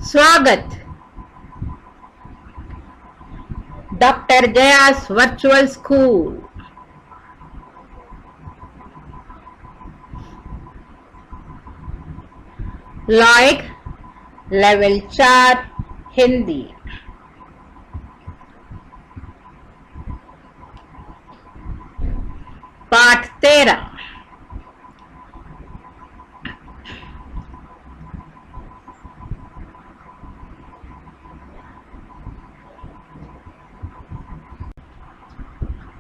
स्वागत doctor Jayas virtual school. Lloyd level 4 Hindi. पाठ 13।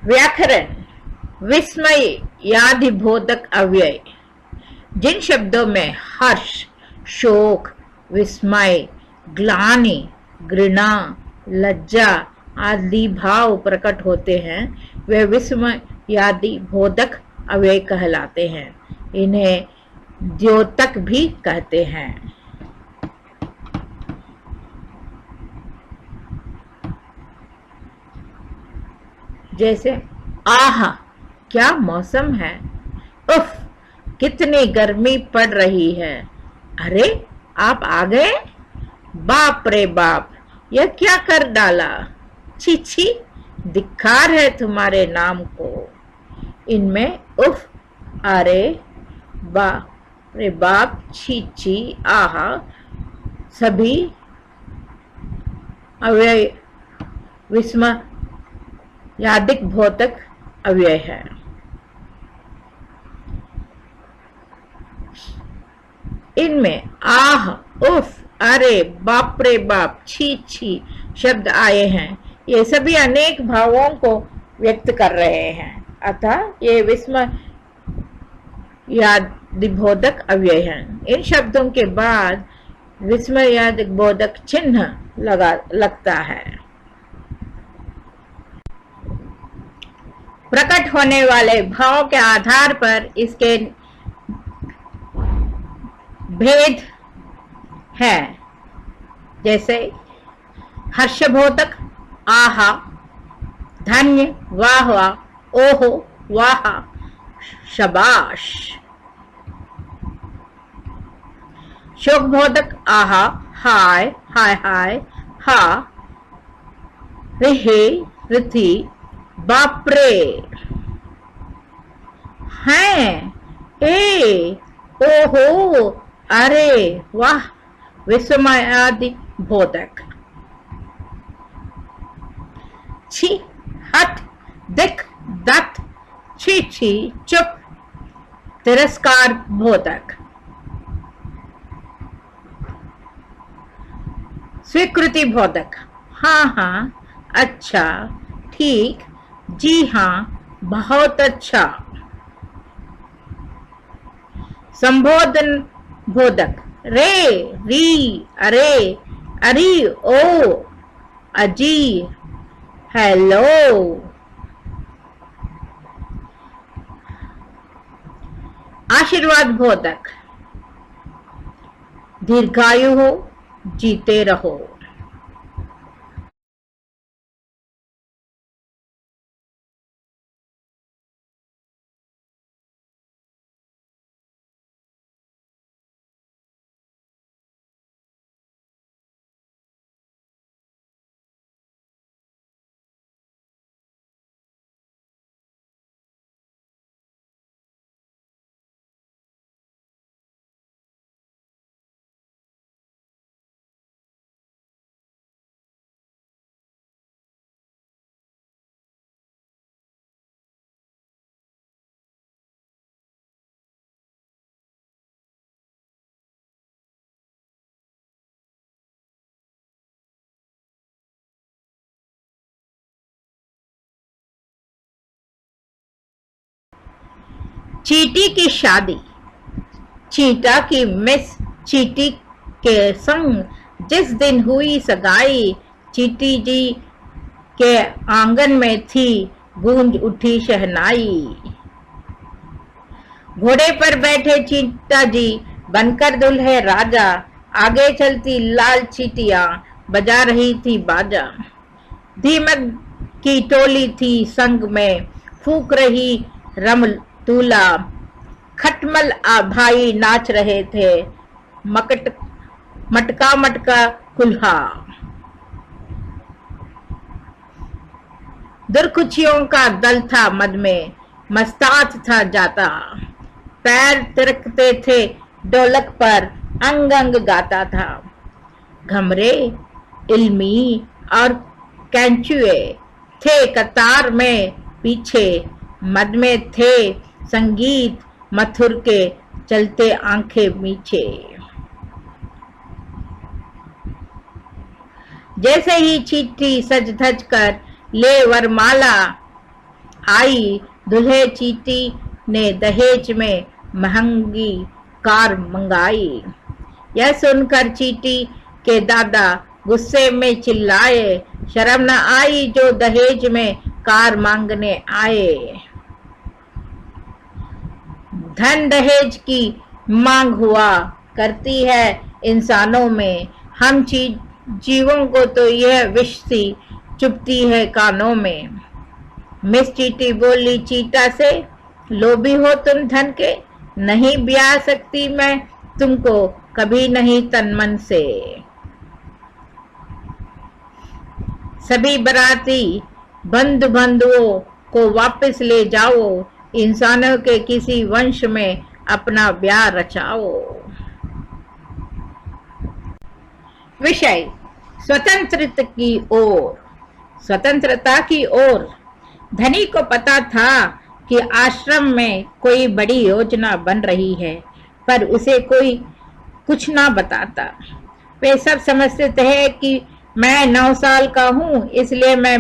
व्याकरण। विस्मय यादिबोधक अव्यय। जिन शब्दों में हर्ष, शोक, विस्मय, ग्लानि, घृणा, लज्जा आदि भाव प्रकट होते हैं वे विस्मय यादिबोधक अव्यय कहलाते हैं। इन्हें द्योतक भी कहते हैं। जैसे आह क्या मौसम है, उफ कितनी गर्मी पड़ रही है, अरे आप आ गए, बाप रे बाप यह क्या कर डाला, छी छी धिक्कार है तुम्हारे नाम को। इनमें उफ, अरे, बाप रे बाप, छी छी, आहा सभी अव्यय विस्मय यादिबोधक अव्यय है। इनमें आह, उफ, अरे, बाप रे बाप, छी छी शब्द आए हैं। ये सभी अनेक भावों को व्यक्त कर रहे हैं, अतः ये विस्मय यादिबोधक अव्यय हैं। इन शब्दों के बाद विस्मय यादिबोधक चिन्ह लगता है। प्रकट होने वाले भाव के आधार पर इसके भेद है। जैसे हर्षबोधक आहा, धन्य, वाह वाह, ओहो, वाह, शबाश। शोकबोधक आहा, हाय हाय हाय, हा, रिहे, रिथि, बापरे, हैं, ए, ओहो, अरे, वाह विस्मय यादिबोधक। छी, हट, दिख, दत्त, छी छी, चुप, तिरस्कार बोधक। स्वीकृति बोधक, हाँ हाँ, अच्छा, ठीक, जी हाँ, बहुत अच्छा। संबोधन बोधक, रे, री, अरे, अरी, ओ, अजी, हेलो। आशीर्वाद बोधक, दीर्घायु हो, जीते रहो। चींटी की शादी। चींटा की मिस चींटी के संग जिस दिन हुई सगाई, चींटी जी के आंगन में थी गूंज उठी शहनाई। घोड़े पर बैठे चींटा जी बनकर दुल्हे राजा, आगे चलती लाल चींटियां बजा रही थी बाजा। दीमक की टोली थी संग में, फूंक रही रम दूल्हा, खटमल भाई नाच रहे थे, मटका मटका कुल्हा। दुर्खुचियों का दल था मद में, मस्तात था जाता, पैर तिरकते थे ढोलक पर, अंग अंग गाता था। घमरे, इल्मी और कैंचुए थे कतार में पीछे, मद में थे संगीत मथुर के, चलते आंखें मीचे। जैसे ही चीटी सज धज कर ले वरमाला आई, दूल्हे चीटी ने दहेज में महंगी कार मंगाई। यह सुनकर चीटी के दादा गुस्से में चिल्लाए, शर्म न आई जो दहेज में कार मांगने आए। धन दहेज की मांग हुआ करती है इंसानों में, हम जीवों को तो यह विष सी चुभती है कानों में। मिस चीटी बोली चीटा से, लोभी हो तुम धन के, नहीं ब्याह सकती मैं तुमको कभी नहीं तन मन से। सभी बराती बंधु बंधुओं को वापस ले जाओ, इंसानों के किसी वंश में अपना ब्याह रचाओ। विषय स्वतंत्रता की ओर। स्वतंत्रता की ओर। धनी को पता था कि आश्रम में कोई बड़ी योजना बन रही है, पर उसे कोई कुछ ना बताता। वे सब समझते थे कि मैं 9 साल का हूँ, इसलिए मैं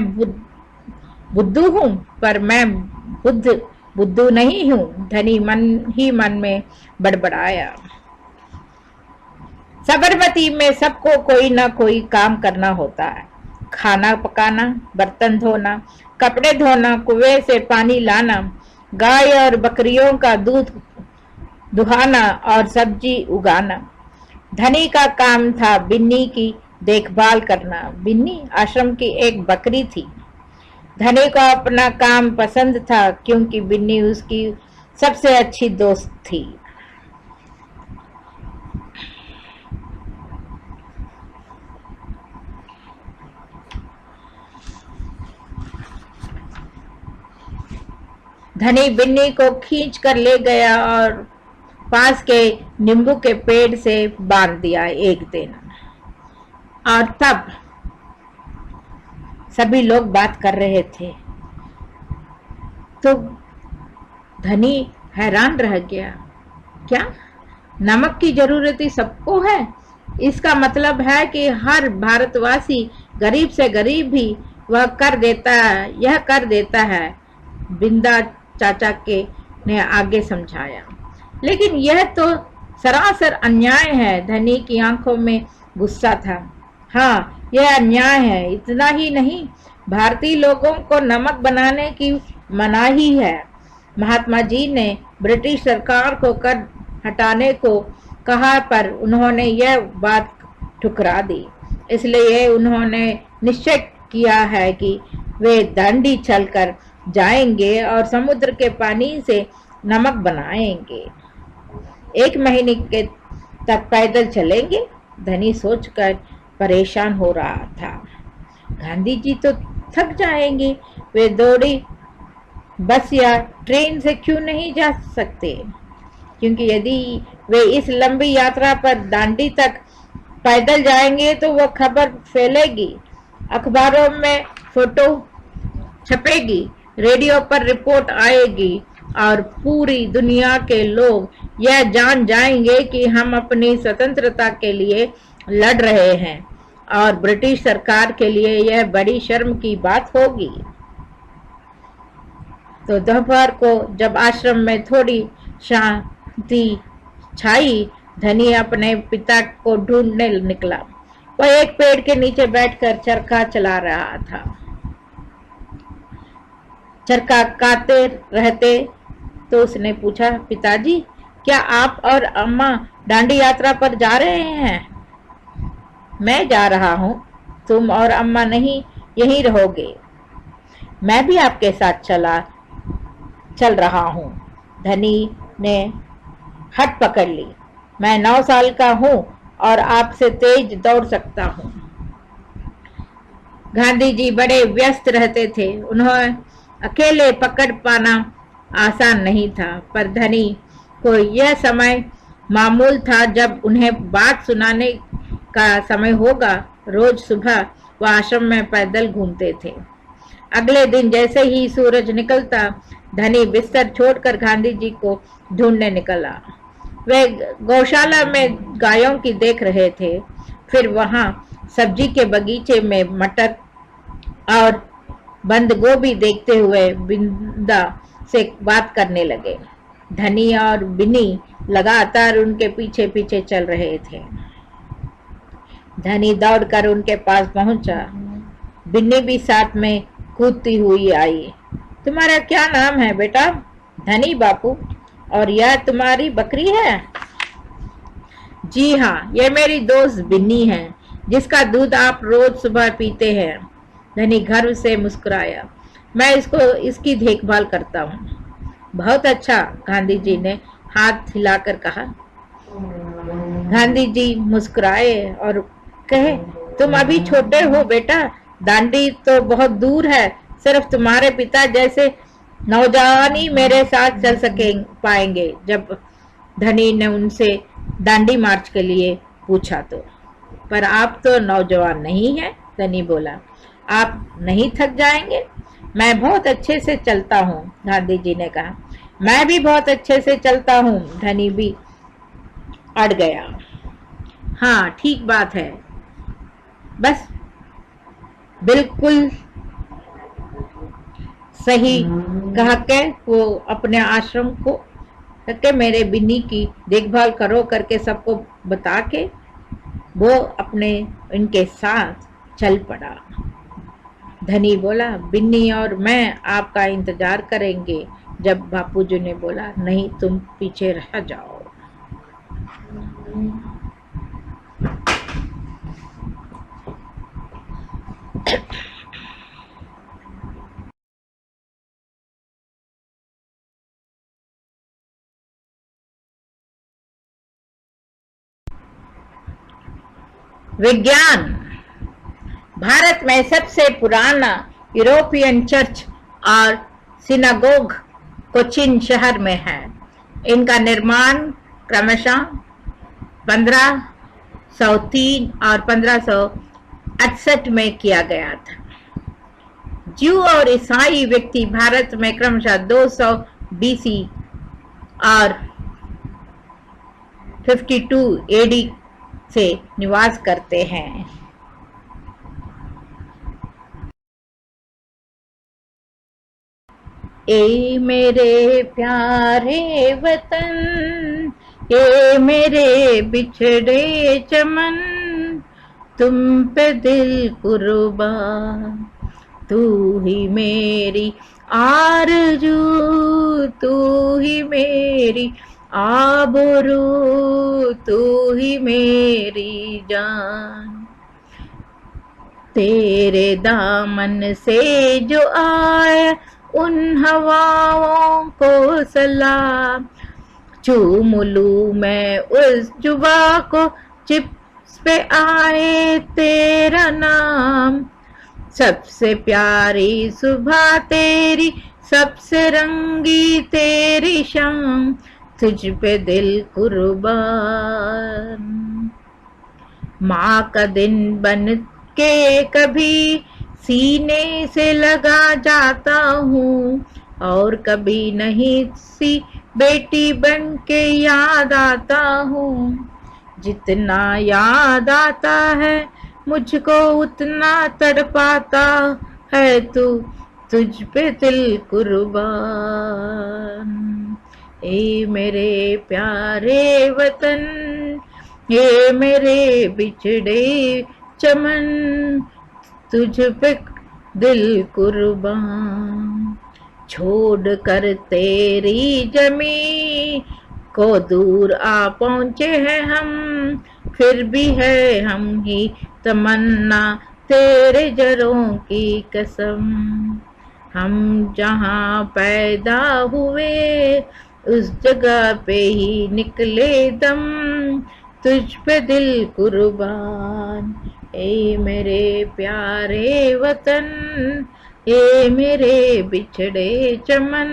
बुद्धू हूँ, पर मैं बुद्धू नहीं हूँ। धनी मन ही मन में बड़बड़ाया। साबरमती में सबको कोई ना कोई काम करना होता है। खाना पकाना, बर्तन धोना, कपड़े धोना, कुएं से पानी लाना, गाय और बकरियों का दूध दुहाना और सब्जी उगाना। धनी का काम था बिन्नी की देखभाल करना। बिन्नी आश्रम की एक बकरी थी। धनी को अपना काम पसंद था क्योंकि बिन्नी उसकी सबसे अच्छी दोस्त थी। धनी बिन्नी को खींच कर ले गया और पास के नींबू के पेड़ से बांध दिया एक दिन। और तब सभी लोग बात कर रहे थे तो धनी हैरान रह गया। क्या नमक की जरूरत ही सबको है? इसका मतलब है कि हर भारतवासी गरीब से गरीब भी वह कर देता है। बिंदा चाचा के ने आगे समझाया। लेकिन यह तो सरासर अन्याय है। धनी की आंखों में गुस्सा था। हाँ, यह अन्याय है। इतना ही नहीं, भारतीय लोगों को नमक बनाने की मनाही है। महात्मा जी ने ब्रिटिश सरकार को कर हटाने को कहा, पर उन्होंने यह बात ठुकरा दी। इसलिए उन्होंने निश्चय किया है कि वे दांडी चलकर जाएंगे और समुद्र के पानी से नमक बनाएंगे। 1 महीने के तक पैदल चलेंगे। धनी सोचकर परेशान हो रहा था। गांधी जी तो थक जाएंगे। वे दौड़ी बस या ट्रेन से क्यों नहीं जा सकते? क्योंकि यदि वे इस लंबी यात्रा पर दांडी तक पैदल जाएंगे तो वह खबर फैलेगी, अखबारों में फोटो छपेगी, रेडियो पर रिपोर्ट आएगी और पूरी दुनिया के लोग यह जान जाएंगे कि हम अपनी स्वतंत्रता के लिए लड़ रहे हैं और ब्रिटिश सरकार के लिए यह बड़ी शर्म की बात होगी। तो दोपहर को जब आश्रम में थोड़ी शांति छाई, धनी अपने पिता को ढूंढने निकला। वह एक पेड़ के नीचे बैठकर चरखा चला रहा था। चरखा काटते रहते तो उसने पूछा, पिताजी, क्या आप और अम्मा दांडी यात्रा पर जा रहे हैं? मैं जा रहा हूँ। तुम और अम्मा नहीं यहीं रहोगे? मैं भी आपके साथ चल रहा हूँ। धनी ने हट पकड़ ली। मैं 9 साल का हूँ और आपसे तेज दौड़ सकता हूँ। गांधी जी बड़े व्यस्त रहते थे, उन्हें अकेले पकड़ पाना आसान नहीं था, पर धनी को यह समय मामूल था जब उन्हें बात सुनाने का समय होगा। रोज सुबह वह आश्रम में पैदल घूमते थे। अगले दिन जैसे ही सूरज निकलता, धनी बिस्तर छोड़कर गांधी जी को ढूंढने निकला। वे गौशाला में गायों की देख रहे थे, फिर वहां सब्जी के बगीचे में मटर और बंद गोभी देखते हुए बिंदा से बात करने लगे। धनी और बिन्नी लगातार उनके पीछे पीछे चल रहे थे। धनी दौड़कर उनके पास पहुंचा। बिन्नी भी साथ में कूदती हुई आई। तुम्हारा क्या नाम है बेटा? धनी बापू। और यह तुम्हारी बकरी है? जी हाँ, यह मेरी दोस्त बिन्नी है, जिसका दूध आप रोज सुबह पीते हैं। धनी गर्व से मुस्कुराया। मैं इसकी देखभाल करता हूँ। बहुत अच्छा, गांधी जी ने हाथ हिलाकर कहा। गांधी जी मुस्कुराए और कहे, तुम अभी छोटे हो बेटा, दांडी तो बहुत दूर है। सिर्फ तुम्हारे पिता जैसे नौजवान ही मेरे साथ चल पाएंगे। जब धनी ने उनसे दांडी मार्च के लिए पूछा तो, पर आप तो नौजवान नहीं हैं, धनी बोला। आप नहीं थक जाएंगे? मैं बहुत अच्छे से चलता हूँ, गांधी जी ने कहा। मैं भी बहुत अच्छे से चलता हूँ, धनी भी अड़ गया। हाँ, ठीक बात है, बस बिल्कुल सही कह के वो अपने आश्रम को के मेरे बिन्नी की देखभाल करो करके सबको बता के वो अपने इनके साथ चल पड़ा। धनी बोला, बिन्नी और मैं आपका इंतजार करेंगे। जब बापूजी ने बोला, नहीं, तुम पीछे रह जाओ। विज्ञान। भारत में सबसे पुराना यूरोपियन चर्च और सिनागोग कोचिन शहर में है। इनका निर्माण क्रमशः 1503 और 1568 में किया गया था। ज्यू और ईसाई व्यक्ति भारत में क्रमशः 200 BC और 52 AD से निवास करते हैं। ए मेरे प्यारे वतन, ये मेरे बिछड़े चमन, तुम पे दिल कुर्बान, तू ही मेरी आरज़ू, तू ही मेरी आबरू, तू ही मेरी जान। तेरे दामन से जो आए उन हवाओं को सलाम, चूम लूं मैं उस जुबा को जिस पे आए तेरा नाम। सबसे प्यारी सुबह तेरी, सबसे रंगी तेरी शाम, तुझ पे दिल कुर्बान। माँ का दिन बन के कभी सीने से लगा जाता हूँ, और कभी नहीं सी बेटी बन के याद आता हूँ। जितना याद आता है मुझको उतना तड़पाता है तू, तुझ पे दिल कुर्बान। ए मेरे प्यारे वतन, ये मेरे बिछड़े चमन, तुझ पे दिल कुर्बान। छोड़ कर तेरी जमी को दूर आ पहुँचे हैं हम, फिर भी है हम ही तमन्ना तेरे जरों की कसम। हम जहाँ पैदा हुए उस जगह पे ही निकले दम, तुझ पे दिल कुर्बान, ए मेरे प्यारे वतन, ए मेरे बिछड़े चमन,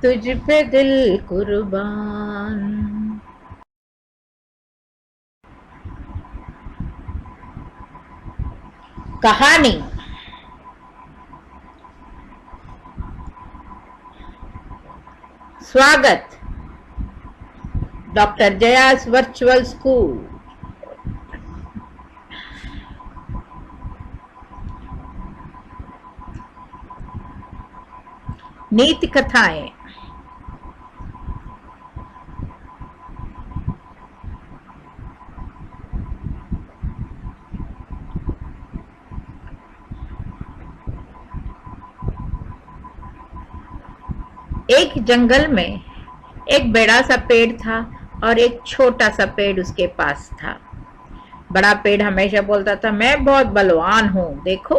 तुझ पे दिल कुर्बान। कहानी। स्वागत डॉक्टर जयास वर्चुअल स्कूल। नीति कथाएं। एक जंगल में एक बड़ा सा पेड़ था और एक छोटा सा पेड़ उसके पास था। बड़ा पेड़ हमेशा बोलता था, मैं बहुत बलवान हूँ, देखो।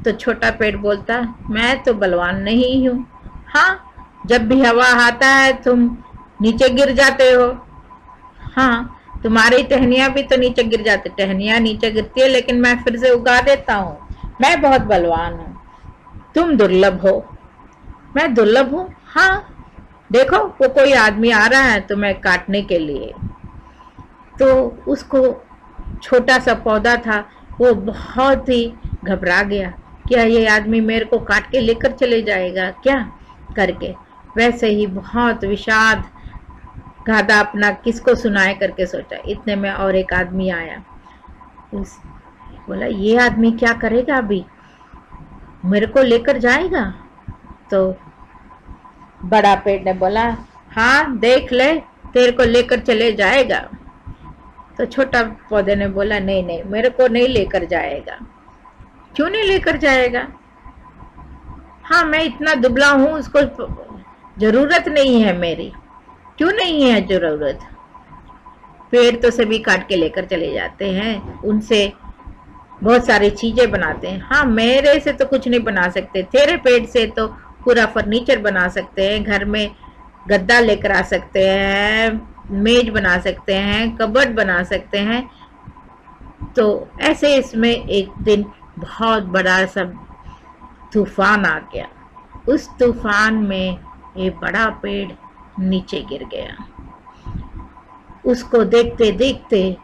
तो छोटा पेड़ बोलता, मैं तो बलवान नहीं हूँ। हाँ, जब भी हवा आता है तुम नीचे गिर जाते हो। हाँ, तुम्हारी टहनियां भी तो नीचे गिर जाती, टहनियां नीचे गिरती है लेकिन मैं फिर से उगा देता हूँ। मैं बहुत बलवान हूँ। तुम दुर्लभ हो। मैं दुर्लभ हूँ? हाँ, देखो वो कोई आदमी आ रहा है तुम्हें काटने के लिए। तो उसको छोटा सा पौधा था, वो बहुत ही घबरा गया, क्या ये आदमी मेरे को काट के लेकर चले जाएगा क्या करके। वैसे ही बहुत विषाद गाधा अपना किसको सुनाए करके सोचा। इतने में और एक आदमी आया। बोला, ये आदमी क्या करेगा, अभी मेरे को लेकर जाएगा। तो बड़ा पेड़ ने बोला, हाँ देख ले, तेरे को लेकर चले जाएगा। तो छोटा पौधे ने बोला, नहीं नहीं, मेरे को नहीं लेकर जाएगा। क्यों नहीं लेकर जाएगा? हाँ, मैं इतना दुबला हूं, उसको जरूरत नहीं है मेरी। क्यों नहीं है जरूरत? पेड़ तो सभी काट के लेकर चले जाते हैं, उनसे बहुत सारी चीजें बनाते हैं। हाँ, मेरे से तो कुछ नहीं बना सकते, तेरे पेड़ से तो पूरा फर्नीचर बना सकते हैं, घर में गद्दा लेकर आ सकते हैं, मेज बना सकते हैं, कबर्ड बना सकते हैं। तो ऐसे इसमें एक दिन बहुत बड़ा सा तूफान आ गया। उस तूफान में ये बड़ा पेड़ नीचे गिर गया। उसको देखते देखते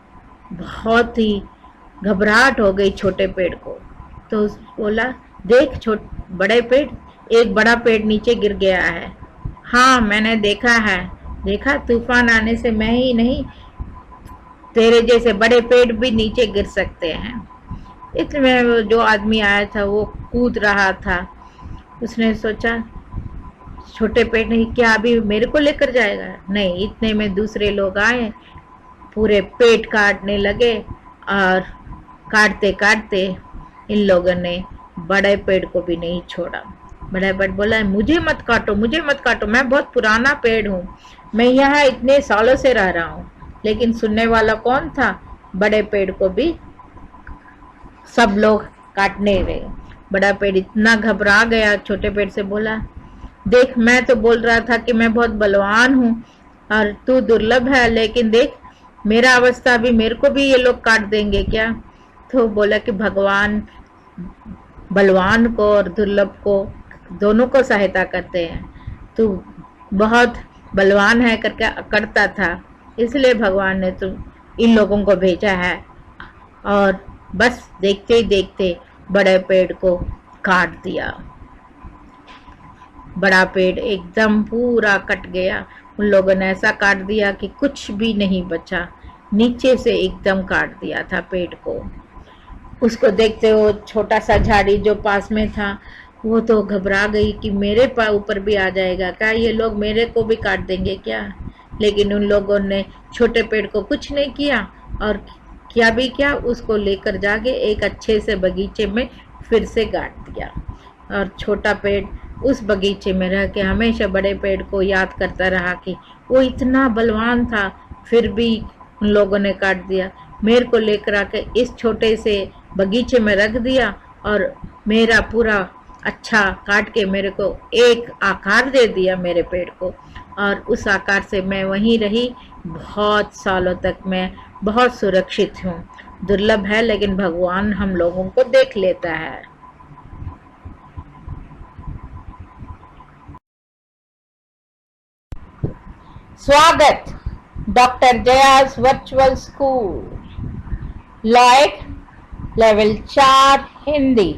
बहुत ही घबराहट हो गई छोटे पेड़ को। तो बोला, देख बड़े पेड़, एक बड़ा पेड़ नीचे गिर गया है। हाँ, मैंने देखा है। देखा, तूफान आने से मैं ही नहीं, तेरे जैसे बड़े पेड़ भी नीचे गिर सकते हैं। इसमें जो आदमी आया था वो कूद रहा था। उसने सोचा, छोटे पेड़ ने क्या अभी मेरे को लेकर जाएगा? नहीं। इतने में दूसरे लोग आए, पूरे पेड़ काटने लगे और काटते काटते इन लोगों ने बड़े पेड़ को भी नहीं छोड़ा। बड़ा पेड़ बोला, मुझे मत काटो, मुझे मत काटो, मैं बहुत पुराना पेड़ हूँ, मैं यहाँ इतने सालों से रह रहा हूँ। लेकिन सुनने वाला कौन था? बड़े पेड़ को भी सब लोग काटने लगे। बड़ा पेड़ इतना घबरा गया, छोटे पेड़ से बोला, देख, मैं तो बोल रहा था कि मैं बहुत बलवान हूँ और तू दुर्लभ है, लेकिन देख मेरा अवस्था भी, मेरे को भी ये लोग काट देंगे क्या? तो बोला कि भगवान बलवान को और दुर्लभ को दोनों को सहायता करते हैं। तू बहुत बलवान है करके करता था, इसलिए भगवान ने तुम इन लोगों को भेजा है। और बस देखते ही देखते बड़े पेड़ को काट दिया। बड़ा पेड़ एकदम पूरा कट गया। उन लोगों ने ऐसा काट दिया कि कुछ भी नहीं बचा, नीचे से एकदम काट दिया था पेड़ को। उसको देखते हो छोटा सा झाड़ी जो पास में था, वो तो घबरा गई कि मेरे ऊपर भी आ जाएगा क्या, ये लोग मेरे को भी काट देंगे क्या? लेकिन उन लोगों ने छोटे पेड़ को कुछ नहीं किया और क्या भी क्या, उसको लेकर जाके एक अच्छे से बगीचे में फिर से गाड़ दिया। और छोटा पेड़ उस बगीचे में रह के हमेशा बड़े पेड़ को याद करता रहा कि वो इतना बलवान था, फिर भी उन लोगों ने काट दिया। मेरे को लेकर आके इस छोटे से बगीचे में रख दिया और मेरा पूरा अच्छा काट के मेरे को एक आकार दे दिया मेरे पेड़ को। और उस आकार से मैं वहीं रही बहुत सालों तक। मैं बहुत सुरक्षित हूँ। दुर्लभ है लेकिन भगवान हम लोगों को देख लेता है। स्वागत doctor Jayas virtual school, Lloyd, level 4 Hindi,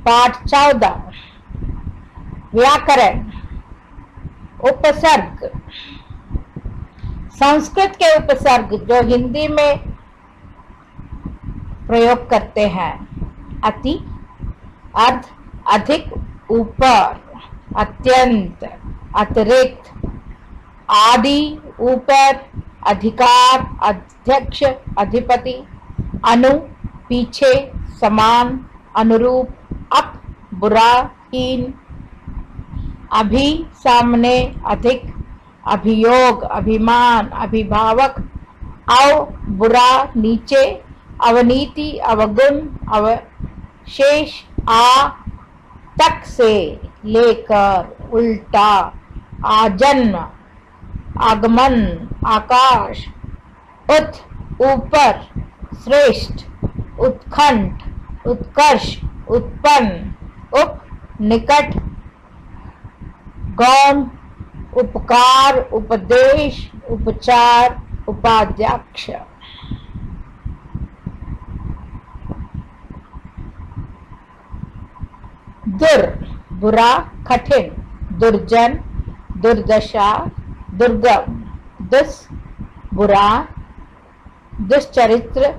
पाठ 14, व्याकरण, उपसर्ग। संस्कृत के उपसर्ग जो हिंदी में प्रयोग करते हैं: अति, अर्ध, अधिक, ऊपर, अत्यंत, अतिरिक्त, आदि, ऊपर, अधिकार, अध्यक्ष, अधिपति, अनु, पीछे, समान, अनुरूप, अप, बुरा, हीन, अभी, सामने, अधिक, अभियोग, अभिमान, अभिभावक, अव, बुरा, नीचे, अवनीति, अवगुण, अवशेष, आ तक से लेकर, उल्टा, आजन्म, आगमन, आकाश, उत, ऊपर, श्रेष्ठ, उत्कंठ, उत्कर्ष, उत्पन्न, उप, निकट, गौण, उपकार, उपदेश, उपचार, उपाध्यक्ष। दुर, बुरा, कठिन, दुर्जन, दुर्दशा, दुर्गम, दुस, बुरा, दुश्चरित्र,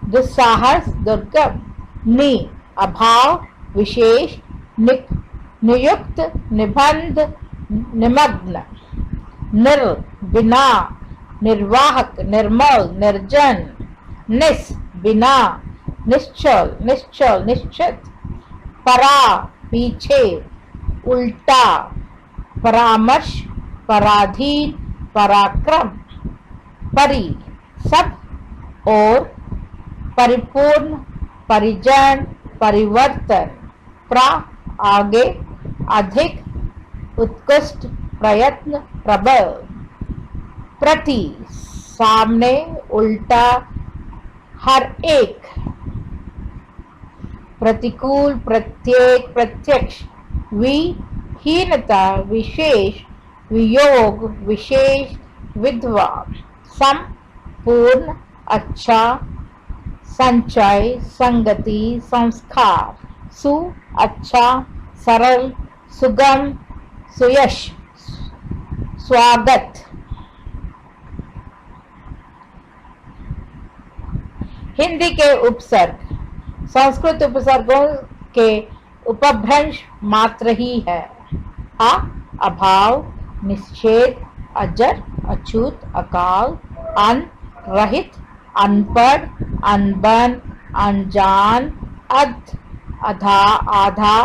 दुस्साहस, दुर्गम, नि, अभाव, विशेष, नियुक्त, निबंध, निमग्न, निर, बिना, निर्वाहक, निर्मल, निर्जन, निस, बिना, निश्चल, निश्चल, निश्चित, परा, पीछे, उल्टा, परामर्श, पराधीन, पराक्रम, परि, सब, और, परिपूर्ण, परिजन, परिवर्तन, प्रा, आगे, अधिक, उत्कृष्ट, प्रयत्न, प्रबल, प्रति, सामने, उल्टा, हर एक, प्रतिकूल, प्रत्येक, प्रत्यक्ष, विहीनता, विशेष, वियोग, विशेष, विधवा, सम, पूर्ण, अच्छा, संचय, संगति, संस्कार, सु, अच्छा, सरल, सुगम, सुयश, स्वागत। हिंदी के उपसर्ग संस्कृत उपसर्गों के उपभ्रंश मात्र ही है। आ, अभाव, निषेध, अजर, अछूत, अकाल, अन, रहित, अनपढ़, अनबन, अनजान, अध, अधा, आधा,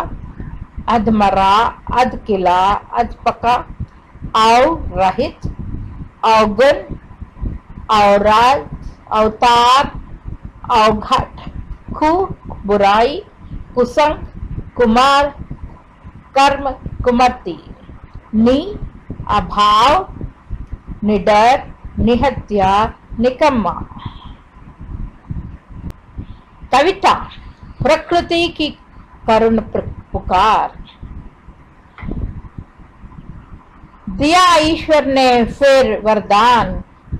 अधमरा, अधकिला, अधपका, अव, रहित, अवगुण, अवराज, अवतार, अवघट, खु, बुराई, कुसंग, कुमार, कर्म, कुमति, नि, अभाव, निडर, निहत्या, निकम्मा। कविता: प्रकृति की करुण पुकार। दिया ईश्वर ने फिर वरदान,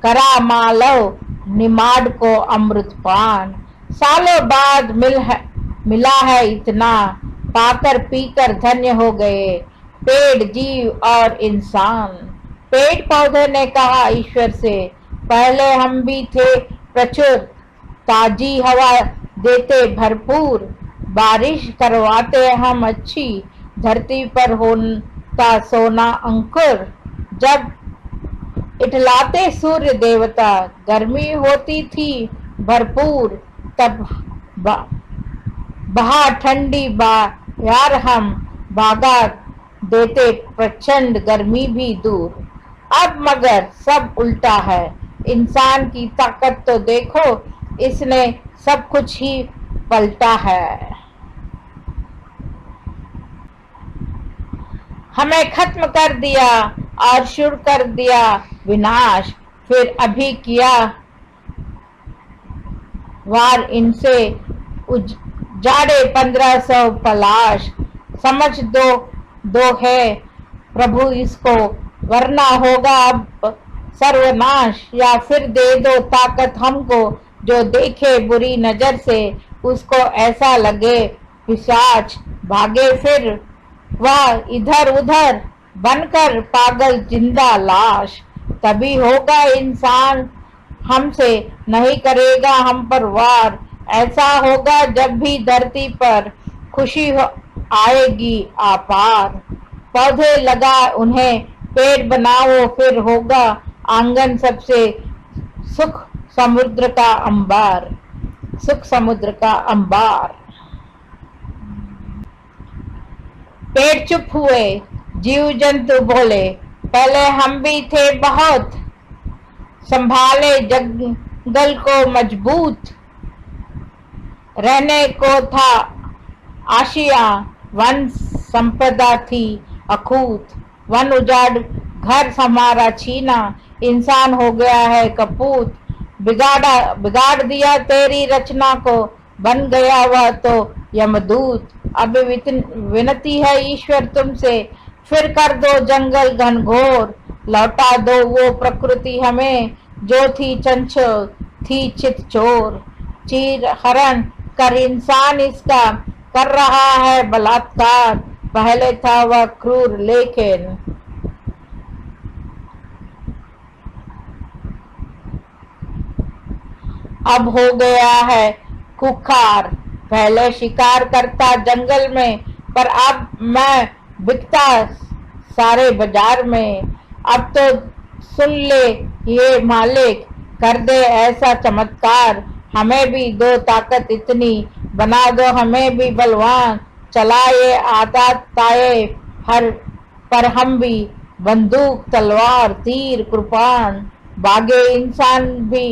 करा मालव निमाड़ को अमृत पान। सालों बाद मिला है इतना, पाकर पीकर धन्य हो गए पेड़, जीव और इंसान। पेड़ पौधे ने कहा ईश्वर से, पहले हम भी थे प्रचुर, ताजी हवा देते भरपूर, बारिश करवाते हम अच्छी, धरती पर होता सोना अंकुर। जब इटलाते सूर्य देवता, गर्मी होती थी भरपूर, तब बहा ठंडी यार हम भागा देते प्रचंड गर्मी भी दूर। अब मगर सब उल्टा है, इंसान की ताकत तो देखो, इसने सब कुछ ही पलटा है। हमें खत्म कर दिया और शुरू कर दिया विनाश। फिर अभी किया वार इनसे उजाड़े 1500 पलाश। समझ दो है प्रभु इसको, वरना होगा अब सर्वनाश। या फिर दे दो ताकत हमको, जो देखे बुरी नजर से उसको ऐसा लगे पिशाच भागे फिर वह इधर उधर बनकर पागल जिंदा लाश। तभी होगा इंसान हमसे, नहीं करेगा हम पर वार। ऐसा होगा जब भी धरती पर खुशी आएगी अपार। पौधे लगा उन्हें पेड़ बनाओ, फिर होगा आंगन सबसे सुख समुद्र का अंबार, सुख समुद्र का अंबार। पेड़ चुप हुए, जीव जंतु बोले, पहले हम भी थे बहुत, संभाले जंगल को मजबूत। रहने को था आशिया, वन संपदा थी अखूत। वन उजाड़ घर हमारा छीना, इंसान हो गया है कपूत। बिगाड़ दिया तेरी रचना को, बन गया वह तो यमदूत। अब विनती है ईश्वर तुमसे, फिर कर दो जंगल घनघोर। लौटा दो वो प्रकृति हमें, जो थी चंचल थी चित चोर। चीर हरण कर इंसान इसका कर रहा है बलात्कार। पहले था वह क्रूर लेकिन अब हो गया है खुखार। पहले शिकार करता जंगल में, पर अब मैं बिकता सारे बाजार में। अब तो सुन ले ये मालिक, कर दे ऐसा चमत्कार। हमें भी दो ताकत इतनी, बना दो हमें भी बलवान। चलाए आता ताए हर पर हम भी, बंदूक तलवार तीर कृपाण। भागे इंसान भी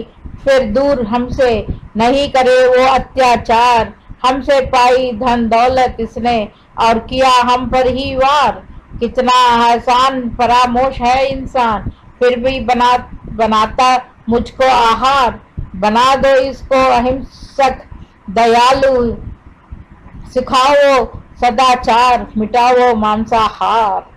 फिर दूर हमसे, नहीं करे वो अत्याचार। हमसे पाई धन दौलत इसने, और किया हम पर ही वार। कितना आसान फरामोश है इंसान, फिर भी बनाता मुझको आहार। बना दो इसको अहिंसक दयालु, सिखाओ सदाचार, मिटाओ मांसाहार।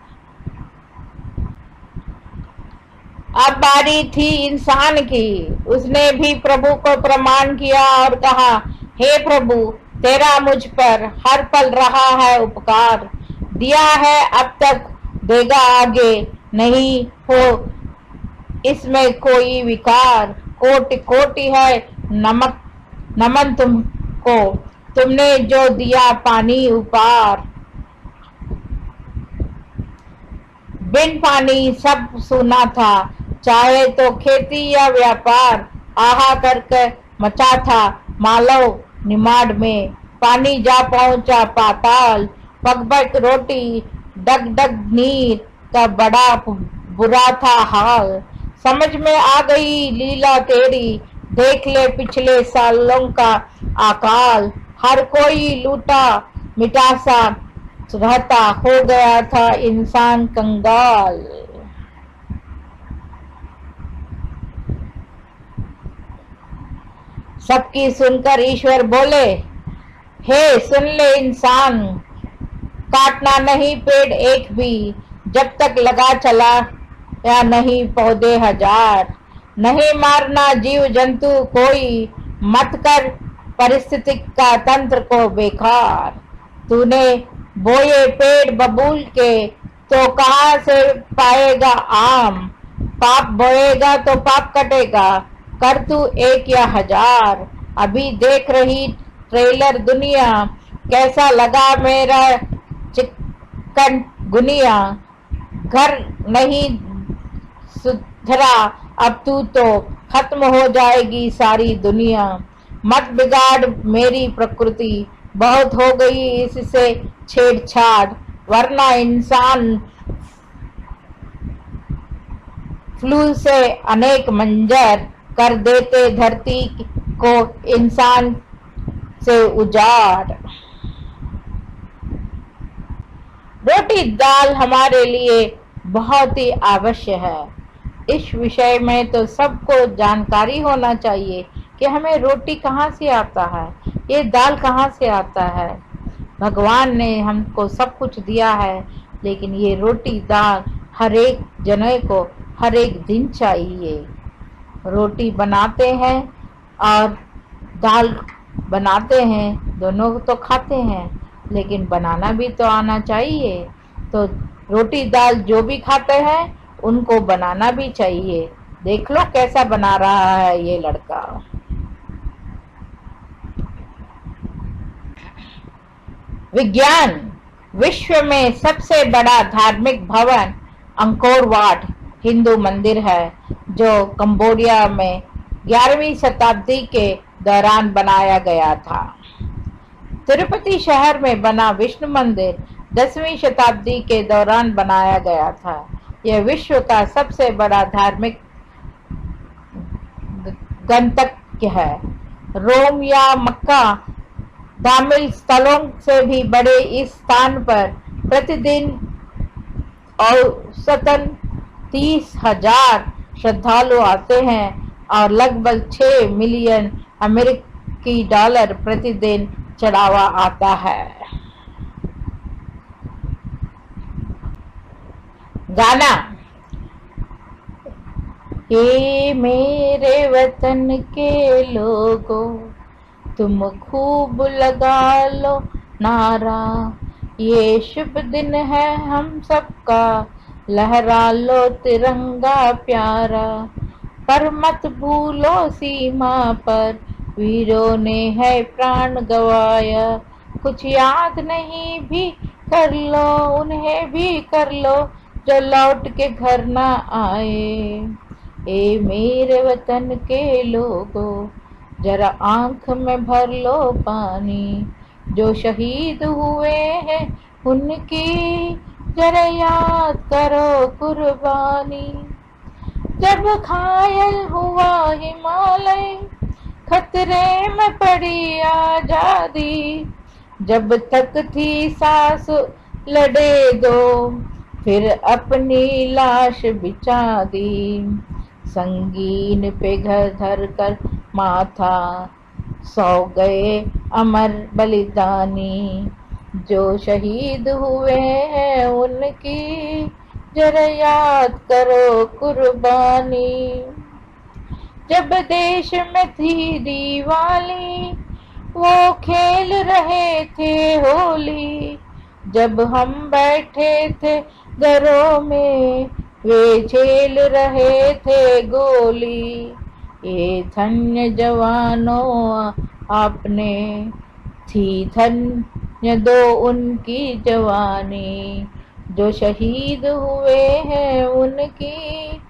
अब बारी थी इंसान की, उसने भी प्रभु को प्रमाण किया और कहा, हे प्रभु तेरा मुझ पर हर पल रहा है उपकार। दिया है अब तक देगा आगे, नहीं हो इसमें कोई विकार। कोटि कोटि है नमन तुमको, तुमने जो दिया पानी उपार। बिन पानी सब सुना था, चाहे तो खेती या व्यापार। आहा करके मचा था मालव निमाड़ में, पानी जा पहुंचा पाताल। पग रोटी डग डग नीर का बड़ा बुरा था हाल। समझ में आ गई लीला तेरी, देख ले पिछले सालों का अकाल। हर कोई लूटा मिटा सा रहता, हो गया था इंसान कंगाल। सबकी सुनकर ईश्वर बोले, हे सुन ले इंसान, काटना नहीं पेड़ एक भी, जब तक लगा चला या नहीं पौधे हजार। नहीं मारना जीव जंतु कोई, मत कर परिस्थिति का तंत्र को बेकार। तूने बोए पेड़ बबूल के, तो कहाँ से पाएगा आम। पाप बोएगा तो पाप कटेगा, कर तू एक या हजार। अभी देख रही ट्रेलर दुनिया, कैसा लगा मेरा चिकन गुनिया। घर नहीं सुधरा अब तू तो, खत्म हो जाएगी सारी दुनिया। मत बिगाड़ मेरी प्रकृति, बहुत हो गई इससे छेड़छाड़। वरना इंसान फ्लू से अनेक मंजर, कर देते धरती को इंसान से उजाड़। रोटी दाल हमारे लिए बहुत ही आवश्यक है। इस विषय में तो सबको जानकारी होना चाहिए कि हमें रोटी कहाँ से आता है, ये दाल कहाँ से आता है। भगवान ने हमको सब कुछ दिया है, लेकिन ये रोटी दाल हर एक जने को हर एक दिन चाहिए। रोटी बनाते हैं और दाल बनाते हैं, दोनों तो खाते हैं, लेकिन बनाना भी तो आना चाहिए। तो रोटी दाल जो भी खाते हैं उनको बनाना भी चाहिए। देख लो कैसा बना रहा है ये लड़का। विज्ञान। विश्व में सबसे बड़ा धार्मिक भवन अंकोर वाट हिंदू मंदिर है, जो कंबोडिया में 11वीं शताब्दी के दौरान बनाया गया था। तिरुपति शहर में बना विष्णु मंदिर 10वीं शताब्दी के दौरान बनाया गया था। यह विश्व का सबसे बड़ा धार्मिक गंतव्य है। रोम या मक्का धार्मिक स्थलों से भी बड़े इस स्थान पर प्रतिदिन औसतन 30,000 श्रद्धालु आते हैं और लगभग 6 मिलियन अमेरिकी डॉलर प्रतिदिन चढ़ावा आता है। गाना। ये मेरे वतन के लोगों, तुम खूब लगा लो नारा, ये शुभ दिन है हम सबका, लहरा लो तिरंगा प्यारा। पर मत भूलो सीमा पर वीरों ने है प्राण गवाया, कुछ याद नहीं भी कर लो, उन्हें भी कर लो जो लौट के घर ना आए। ए मेरे वतन के लोगों, जरा आंख में भर लो पानी, जो शहीद हुए हैं उनकी जरा याद करो कुर्बानी। जब घायल हुआ हिमालय, खतरे में पड़ी आजादी, जब तक थी सांस लड़े दो, फिर अपनी लाश बिछा दी। संगीन पे घर धर कर माथा सो गए अमर बलिदानी, जो शहीद हुए हैं उनकी जरा याद करो कुर्बानी। जब देश में थी दिवाली, वो खेल रहे थे होली, जब हम बैठे थे घरों में, वे झेल रहे थे गोली। ये धन्य जवानों आपने, थी धन्य दो उनकी जवानी, जो शहीद हुए हैं उनकी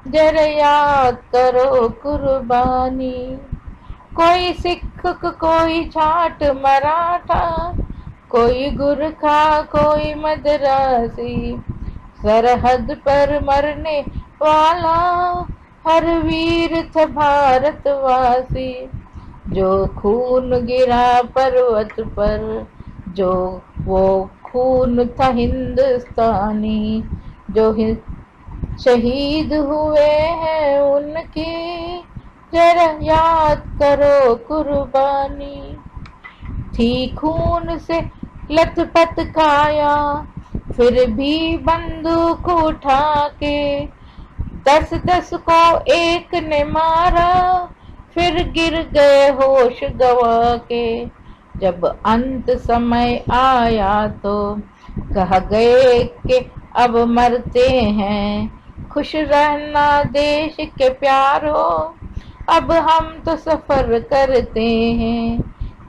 जरा याद करो कुर्बानी। कोई सिख कोई जाट मराठा, कोई गुरखा कोई मद्रासी, सरहद पर मरने वाला हर वीर था भारतवासी। जो खून गिरा पर्वत पर, जो वो खून था हिंदुस्तानी, जो शहीद हुए हैं उनकी जरा याद करो कुर्बानी। थी खून से लथपथ काया, फिर भी बंदूक उठा के 10-10 को एक ने मारा, फिर गिर गए होश गवा के। जब अंत समय आया तो कह गए कि अब मरते हैं, खुश रहना देश के प्यारो, अब हम तो सफर करते हैं।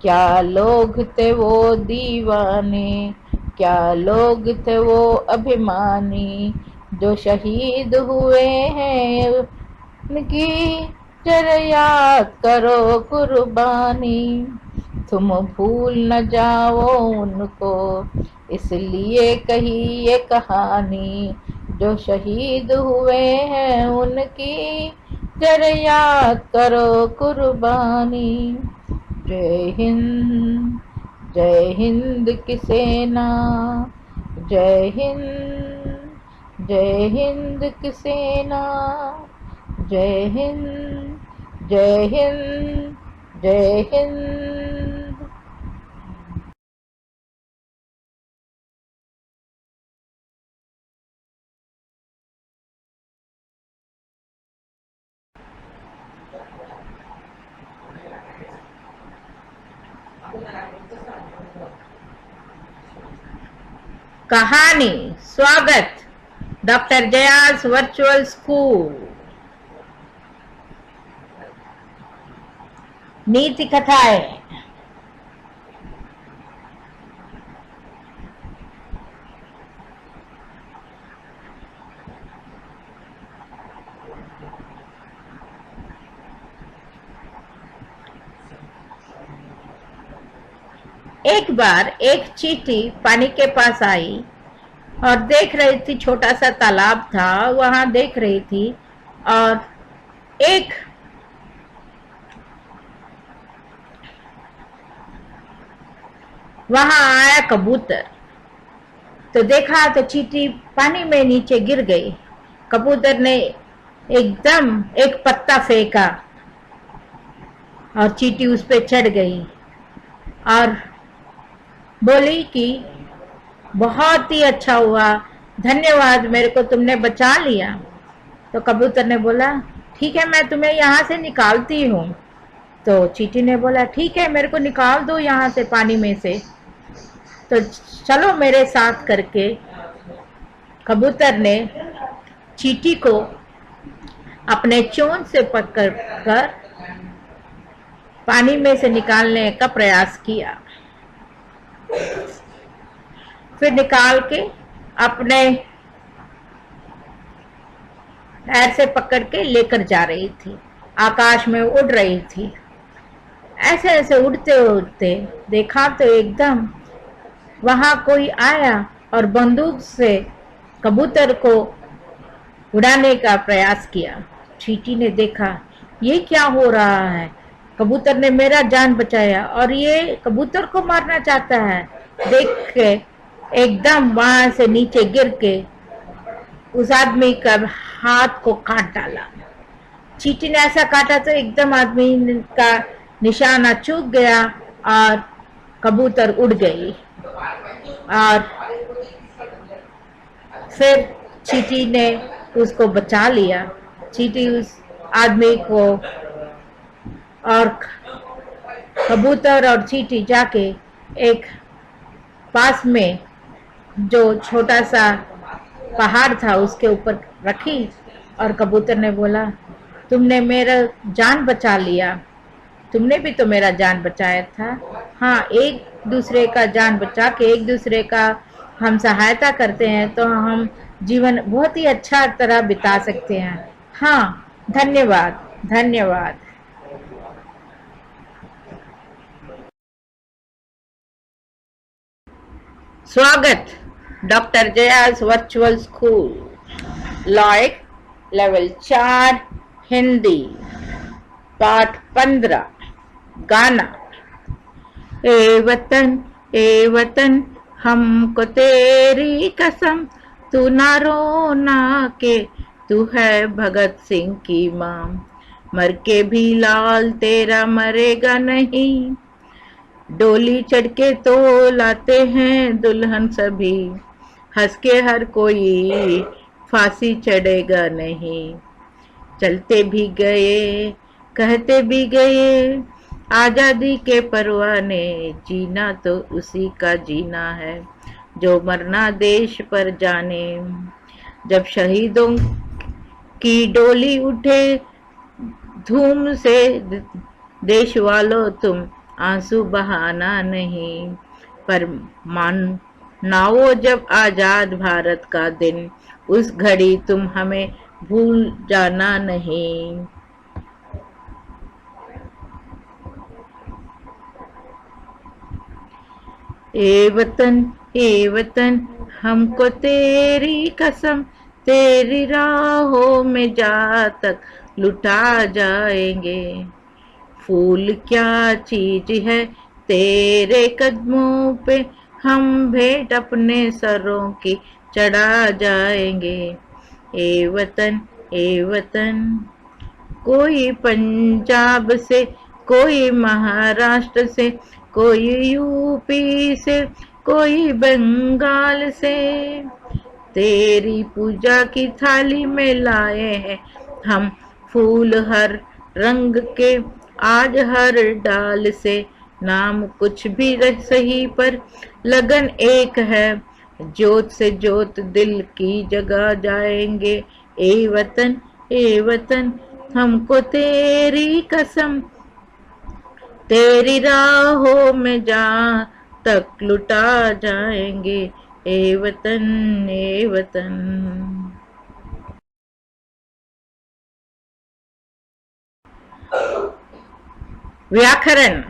क्या लोग थे वो दीवाने, क्या लोग थे वो अभिमानी, जो शहीद हुए हैं उनकी जरा याद करो कुर्बानी। तुम भूल न जाओ उनको, इसलिए कही ये कहानी, जो शहीद हुए हैं उनकी जरा याद करो कुर्बानी। जय हिंद की सेना, जय हिंद, जय हिंद की सेना, जय हिंद, जय हिंद, जय हिंद। कहानी स्वागत डॉक्टर जयास वर्चुअल स्कूल। नीति कथाएं। एक बार एक चींटी पानी के पास आई और देख रही थी, छोटा सा तालाब था, वहां देख रही थी और एक वहां आया कबूतर। तो देखा तो चींटी पानी में नीचे गिर गई। कबूतर ने एकदम एक पत्ता फेंका और चींटी उस पे चढ़ गई और बोली कि बहुत ही अच्छा हुआ, धन्यवाद, मेरे को तुमने बचा लिया। तो कबूतर ने बोला ठीक है, मैं तुम्हें यहाँ से निकालती हूँ। तो चींटी ने बोला ठीक है, मेरे को निकाल दो यहाँ से, पानी में से। तो चलो मेरे साथ करके कबूतर ने चींटी को अपने चोंच से पकड़कर पानी में से निकालने का प्रयास किया। फिर निकाल के अपने पैर से पकड़ के लेकर जा रही थी, आकाश में उड़ रही थी। ऐसे ऐसे उड़ते उड़ते देखा तो एकदम वहां कोई आया और बंदूक से कबूतर को उड़ाने का प्रयास किया। चींटी ने देखा ये क्या हो रहा है, कबूतर ने मेरा जान बचाया और ये कबूतर को मारना चाहता है। देख के एकदम वहां से नीचे गिर के उस आदमी का हाथ को काट डाला। चींटी ने ऐसा काटा तो एकदम आदमी का निशाना चूक गया और कबूतर उड़ गई। और फिर चींटी ने उसको बचा लिया। चींटी उस आदमी को और कबूतर और चींटी जाके एक पास में जो छोटा सा पहाड़ था उसके ऊपर रखी और कबूतर ने बोला तुमने मेरा जान बचा लिया, तुमने भी तो मेरा जान बचाया था। हाँ, एक दूसरे का जान बचा के एक दूसरे का हम सहायता करते हैं तो हम जीवन बहुत ही अच्छा तरह बिता सकते हैं। हाँ, धन्यवाद, धन्यवाद। स्वागत doctor Jayas virtual school. Lloyd level 4 Hindi पाठ 15। गाना। ए वतन हमको तेरी कसम, तू ना रोना के तू है भगत सिंह की मां, मर के भी लाल तेरा मरेगा नहीं, डोली चढ़ के तो लाते हैं दुल्हन सभी, हंस के हर कोई फांसी चढ़ेगा नहीं, चलते भी गए कहते भी गए आजादी के परवाने, जीना तो उसी का जीना है जो मरना देश पर जाने, जब शहीदों की डोली उठे धूम से देश वालों तुम आंसू बहाना नहीं, पर मनाओ जब आजाद भारत का दिन, उस घड़ी तुम हमें भूल जाना नहीं। ए वतन हमको तेरी कसम, तेरी राहों में जा तक लुटा जाएंगे, फूल क्या चीज है तेरे कदमों पे, हम भेंट अपने सरों की चढ़ा जाएंगे। ए वतन, ए वतन। कोई पंजाब से, कोई महाराष्ट्र से, कोई यूपी से, कोई बंगाल से, तेरी पूजा की थाली में लाए हैं हम फूल हर रंग के। आज हर डाल से नाम कुछ भी रह सही, पर लगन एक है। जोत से जोत दिल की जगा जाएंगे। ए वतन, ए वतन, हमको तेरी कसम, तेरी राहों में जा तक लुटा जाएंगे। ए वतन, ए वतन। व्याकरण।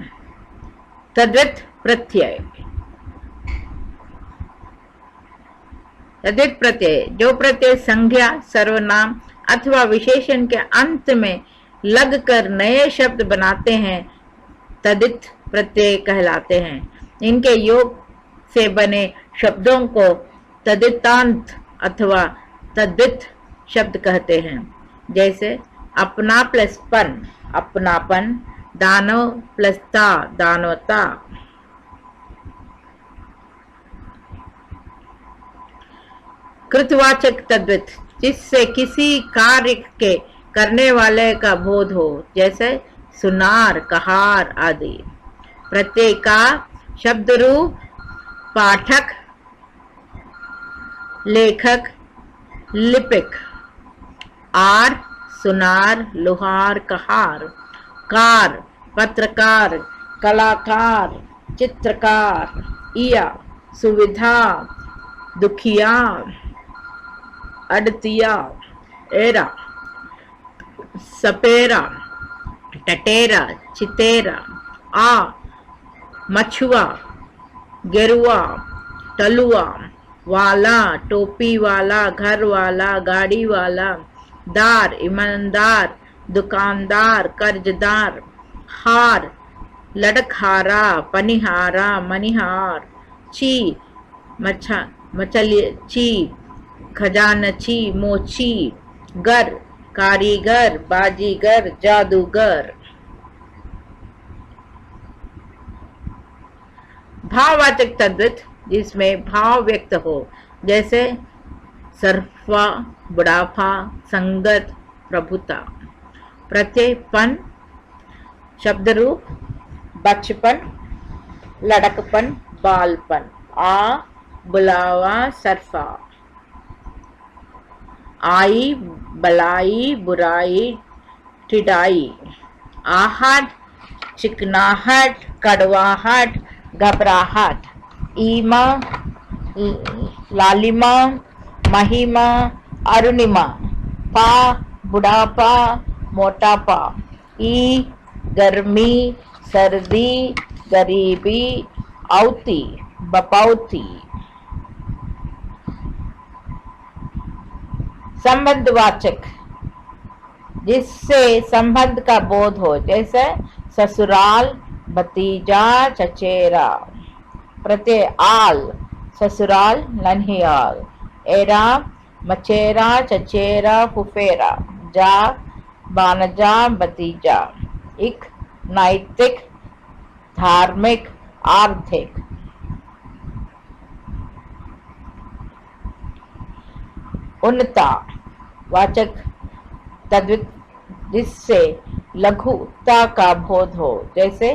तद्धित प्रत्यय। तद्धित प्रत्यय जो प्रत्यय संज्ञा, सर्वनाम अथवा विशेषण के अंत में लगकर नए शब्द बनाते हैं, तद्धित प्रत्यय कहलाते हैं। इनके योग से बने शब्दों को तद्धितांत अथवा तद्धित शब्द कहते हैं। जैसे अपना प्लस पन, अपनापन। दानव प्लस ता, दानवता। कृतवाचक तद्धित जिससे किसी कार्य के करने वाले का बोध हो, जैसे सुनार, कहार आदि। प्रत्यय का शब्द रूप पाठक, लेखक, लिपिक। आर सुनार, लुहार, कहार। कार पत्रकार, कलाकार, चित्रकार। इया सुविधा, दुखिया, अडतिया। एरा सपेरा, टटेरा, चितेरा। आ मछुआ, गेरुआ, टलुआ। वाला टोपी वाला, घर वाला, गाड़ी वाला। दार ईमानदार, दुकानदार, कर्जदार। हार लड़कहारा, पनिहारा, मनिहार। ची मचली, खजानची, मोची। गर कारीगर, बाजीगर, जादूगर। भाववाचक तद्धित जिसमें भाव व्यक्त हो, जैसे सर्फा, बुढ़ापा, संगत, प्रभुता। प्रत्यय पन शब्द रूप बचपन, लड़कपन, बालपन। आ बुलावा, सरफा। आई बलाई, बुराई, टिडाई। आहट चिकनाहट, कड़वाहट, घबराहट। ईमा लालिमा, महिमा, अरुणिमा। पा बुढ़ापा, मोटापा। ई गर्मी, सर्दी, गरीबी, औती, बपौती। संबंधवाचक जिससे संबंध का बोध हो, जैसे ससुराल, भतीजा, चचेरा। प्रत्यय आल ससुराल, ननिहाल। एरा मचेरा, चचेरा, फुफेरा। जा बानजा, भतीजा। इक नैतिक, धार्मिक, आर्थिक। उन्नता वाचक तद्धित जिससे लघुता का बोध हो, जैसे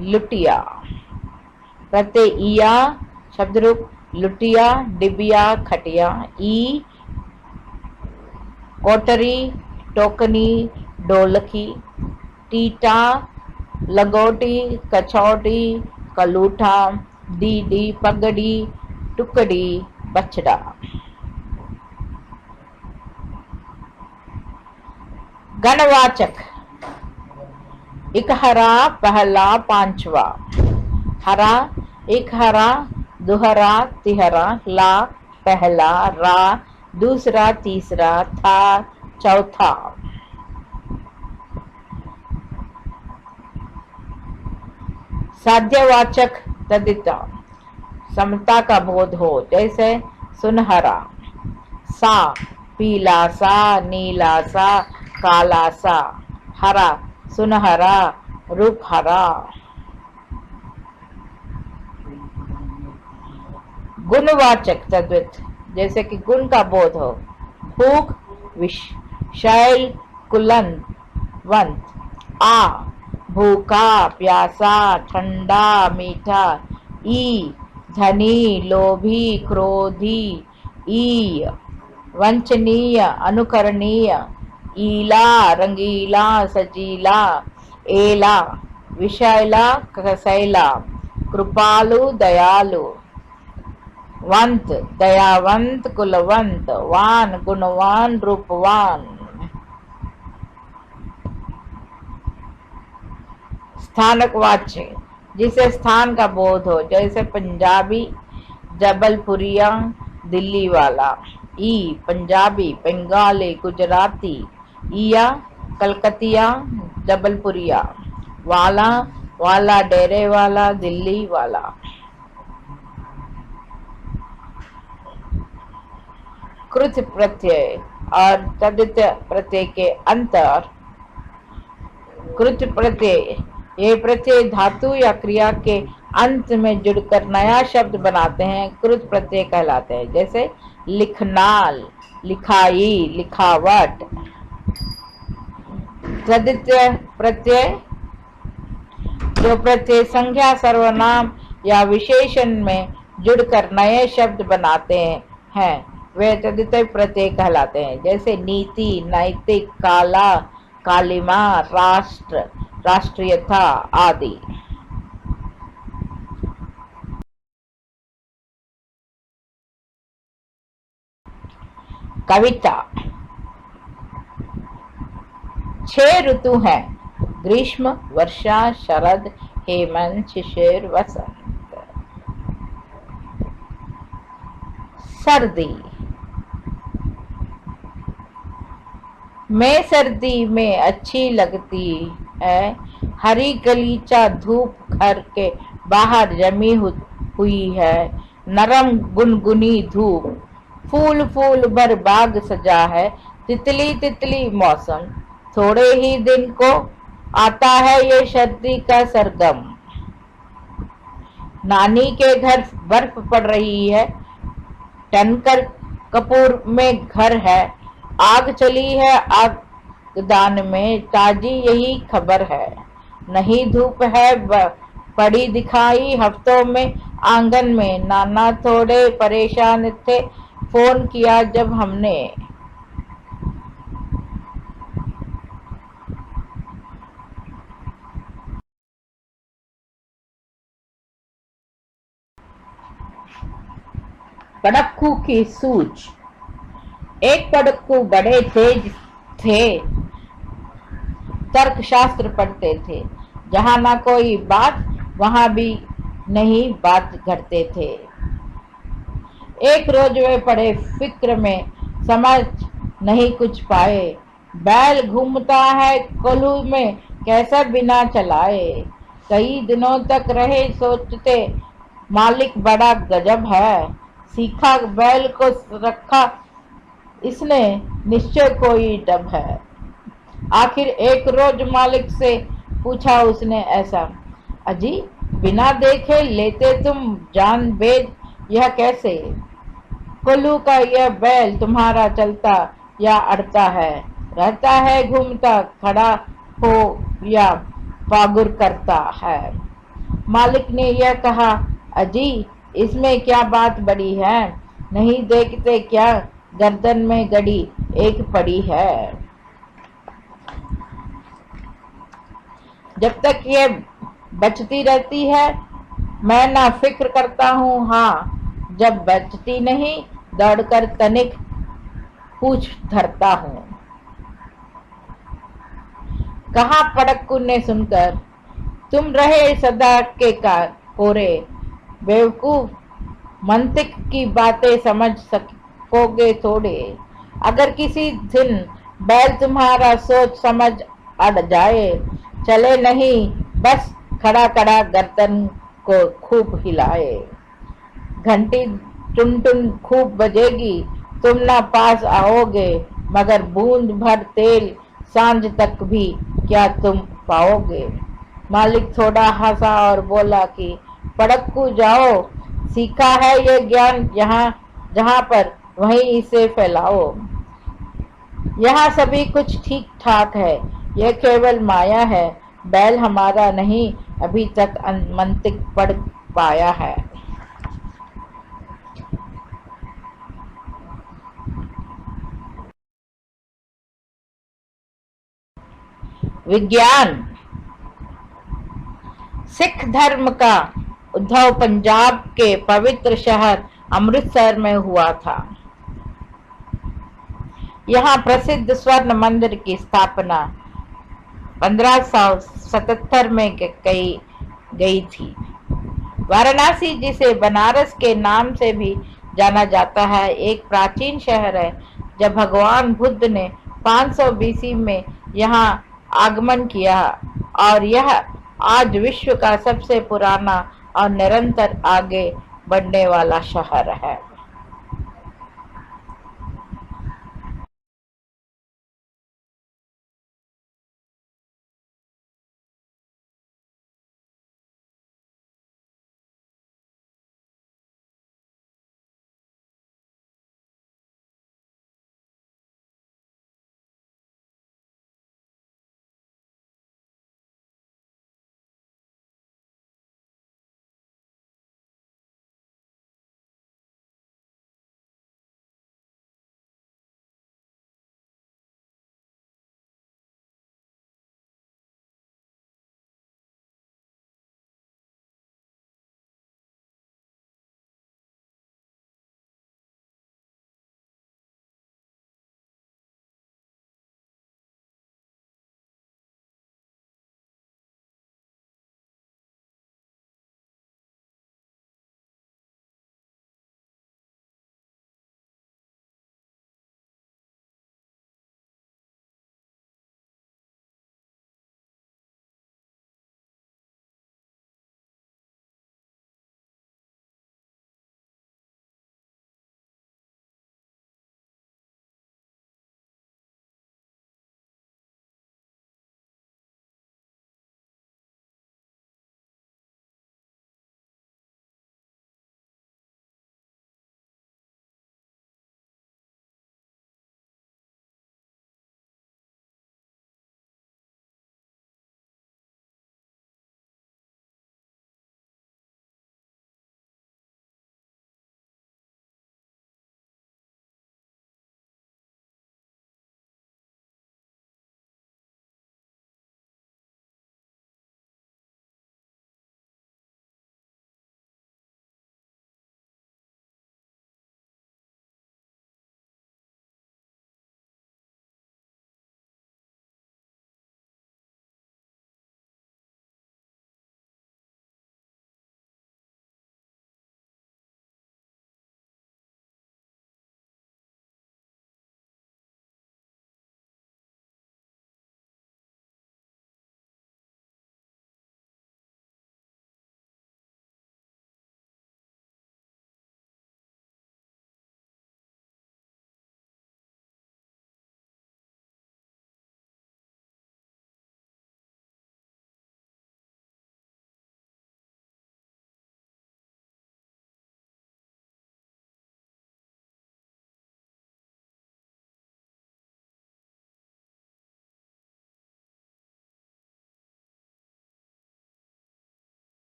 लुटिया। प्रत्यय इया शब्द रूप लुटिया, डिबिया, खटिया। ई कोटरी, टोकनी, ढोलकी। टीटा लगोटी, कछौटी, कलूठा। डीडी पगड़ी, टुकड़ी, बछड़ा। गणवाचक इकहरा, पहला, पांचवा। हरा इकहरा, दुहरा, तिहरा। ला पहला, रा दूसरा, तीसरा। था चौथा। साध्यवाचक तद्धिता समता का बोध हो, जैसे सुनहरा। सा, पीला सा, नीला सा, काला सा। हरा, सुनहरा, रूप हरा। गुणवाचक तद्धित, जैसे कि गुण का बोध हो। भूख, विषैल, कुलवंत। आ, भूखा, प्यासा, ठंडा, मीठा। ई, धनी, लोभी, क्रोधी। ई, वंचनीय, अनुकरणीय। ईला, रंगीला, सजीला। एला, विषैला, कसैला। कृपालु, दयालु। वंत, दयावंत, कुलवंत। वान, गुणवान, रूपवान। स्थानक वाच्य, जिसे स्थान का बोध हो, जैसे पंजाबी, जबलपुरिया, दिल्ली वाला। ई, पंजाबी, बंगाली, गुजराती। इया, कलकतिया, जबलपुरिया। वाला, वाला डेरे वाला, दिल्ली वाला। कृत प्रत्यय और तद्धित प्रत्यय के अंतर। कृत प्रत्यय, ये प्रत्यय धातु या क्रिया के अंत में जुड़कर नया शब्द बनाते हैं, कृत प्रत्यय कहलाते हैं। जैसे लिखना, लिखाई, लिखावट। तद्धित प्रत्यय, जो प्रत्यय संज्ञा, सर्वनाम या विशेषण में जुड़कर नए शब्द बनाते हैं, वे तद्धित प्रत्यय कहलाते हैं। जैसे नीति, नैतिक, काला, कालिमा, राष्ट्र, राष्ट्रीयता आदि। कविता। 6 ऋतु हैं: ग्रीष्म, वर्षा, शरद, हेमंत, शिशिर, वसंत। सर्दी। मैं सर्दी में अच्छी लगती है। हरी गलीचा धूप घर के बाहर जमी हुई है। नरम गुनगुनी धूप, फूल फूल भर बाग सजा है। तितली तितली मौसम, थोड़े ही दिन को आता है ये सर्दी का सरगम। नानी के घर बर्फ पड़ रही है। टनकर कपूर में घर है। आग चली है आगदान में, ताजी यही खबर है। नहीं धूप है पड़ी दिखाई हफ्तों में आंगन में। नाना थोड़े परेशान थे, फोन किया जब हमने। पड़क्कू की सूझ। एक पड़क्कू बड़े तेज थे, तर्कशास्त्र पढ़ते थे। जहां ना कोई बात वहां भी नहीं बात करते थे। एक रोज वे पड़े फिक्र में, समझ नहीं कुछ पाए। बैल घूमता है कोल्हू में, कैसा बिना चलाए। कई दिनों तक रहे सोचते, मालिक बड़ा गजब है। सीखा बैल को रखा इसने, निश्चय कोई डब है। आखिर एक रोज मालिक से पूछा उसने ऐसा, अजी बिना देखे लेते तुम जान बेद, यह कैसे। कोल्हू का यह बैल तुम्हारा चलता या अड़ता है, रहता है घूमता, खड़ा हो या पागुर करता है। मालिक ने यह कहा, अजी इसमें क्या बात बड़ी है, नहीं देखते क्या गर्दन में गड़ी एक पड़ी है। जब तक ये बचती रहती है मैं ना फिक्र करता हूँ, हाँ जब बचती नहीं दौड़कर तनिक पूछ धरता हूँ। कहा पड़क्कू ने सुनकर, तुम रहे सदा के कोरे, बेवकूफ मंतिक की बातें समझ सकोगे थोड़े। अगर किसी दिन बैल तुम्हारा सोच समझ अड़ जाए, चले नहीं बस खड़ा खड़ा गर्दन को खूब हिलाए। घंटी टुन टुन खूब बजेगी, तुम ना पास आओगे, मगर बूंद भर तेल सांझ तक भी क्या तुम पाओगे। मालिक थोड़ा हंसा और बोला कि पड़क्कू जाओ, सीखा है ये ज्ञान यहाँ जहाँ पर वहीं इसे फैलाओ। यहाँ सभी कुछ ठीक ठाक है, यह केवल माया है, बैल हमारा नहीं अभी तक मंतिक पढ़ पाया है। विज्ञान। सिख धर्म का उद्भव पंजाब के पवित्र शहर अमृतसर में हुआ था। यहाँ प्रसिद्ध स्वर्ण मंदिर की स्थापना 1577 में गई थी। वाराणसी, जिसे बनारस के नाम से भी जाना जाता है, एक प्राचीन शहर है। जब भगवान बुद्ध ने 500 बीसी में यहाँ आगमन किया और यह आज विश्व का सबसे पुराना और निरंतर आगे बढ़ने वाला शहर है।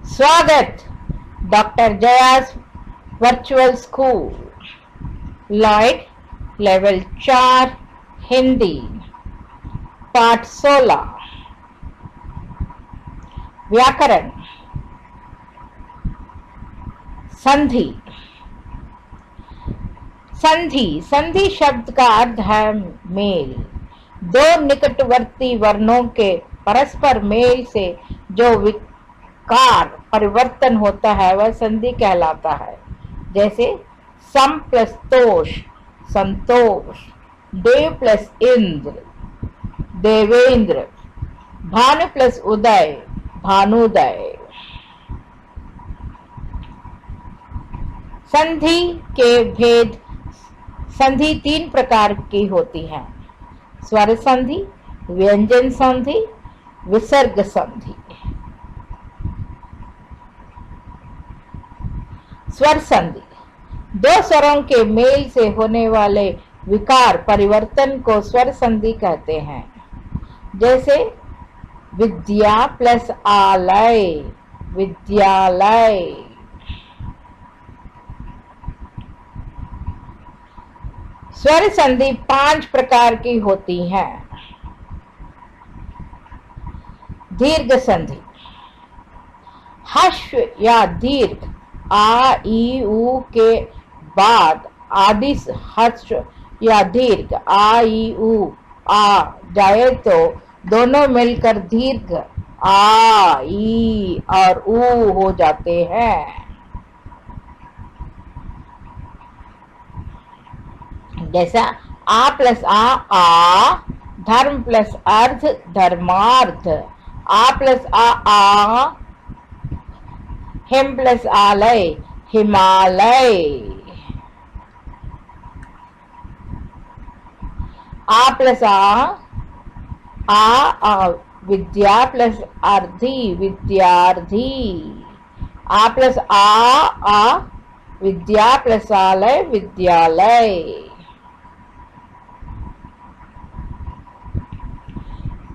स्वागत doctor Jayas virtual school Lloyd level 4 Hindi पाठ 16 व्याकरण। संधि। संधि संधि शब्द का अर्थ है मेल। दो निकटवर्ती वर्णों के परस्पर मेल से जो विकार परिवर्तन होता है वह संधि कहलाता है। जैसे सम प्लस तोष संतोष, देव प्लस इंद्र देवेंद्र, भानु प्लस उदय भानुदय। संधि के भेद। संधि 3 प्रकार की होती है: स्वर संधि, व्यंजन संधि, विसर्ग संधि। स्वर संधि दो स्वरों के मेल से होने वाले विकार परिवर्तन को स्वर संधि कहते हैं। जैसे विद्या प्लस आलय विद्यालय। स्वर संधि 5 प्रकार की होती है। दीर्घ संधि। हश्व या दीर्घ आ ई उ के बाद आदि हश्व या दीर्घ आ ई उ आ जाए तो दोनों मिलकर दीर्घ आ ई और ऊ हो जाते हैं। जैसा आ प्लस आ धर्म प्लस अर्थ धर्मार्थ। आ प्लस आ हिम प्लस आलय हिमालय। आ प्लस आ विद्या प्लस अर्धी विद्यार्थी। आ प्लस आ विद्या प्लस आलय विद्यालय।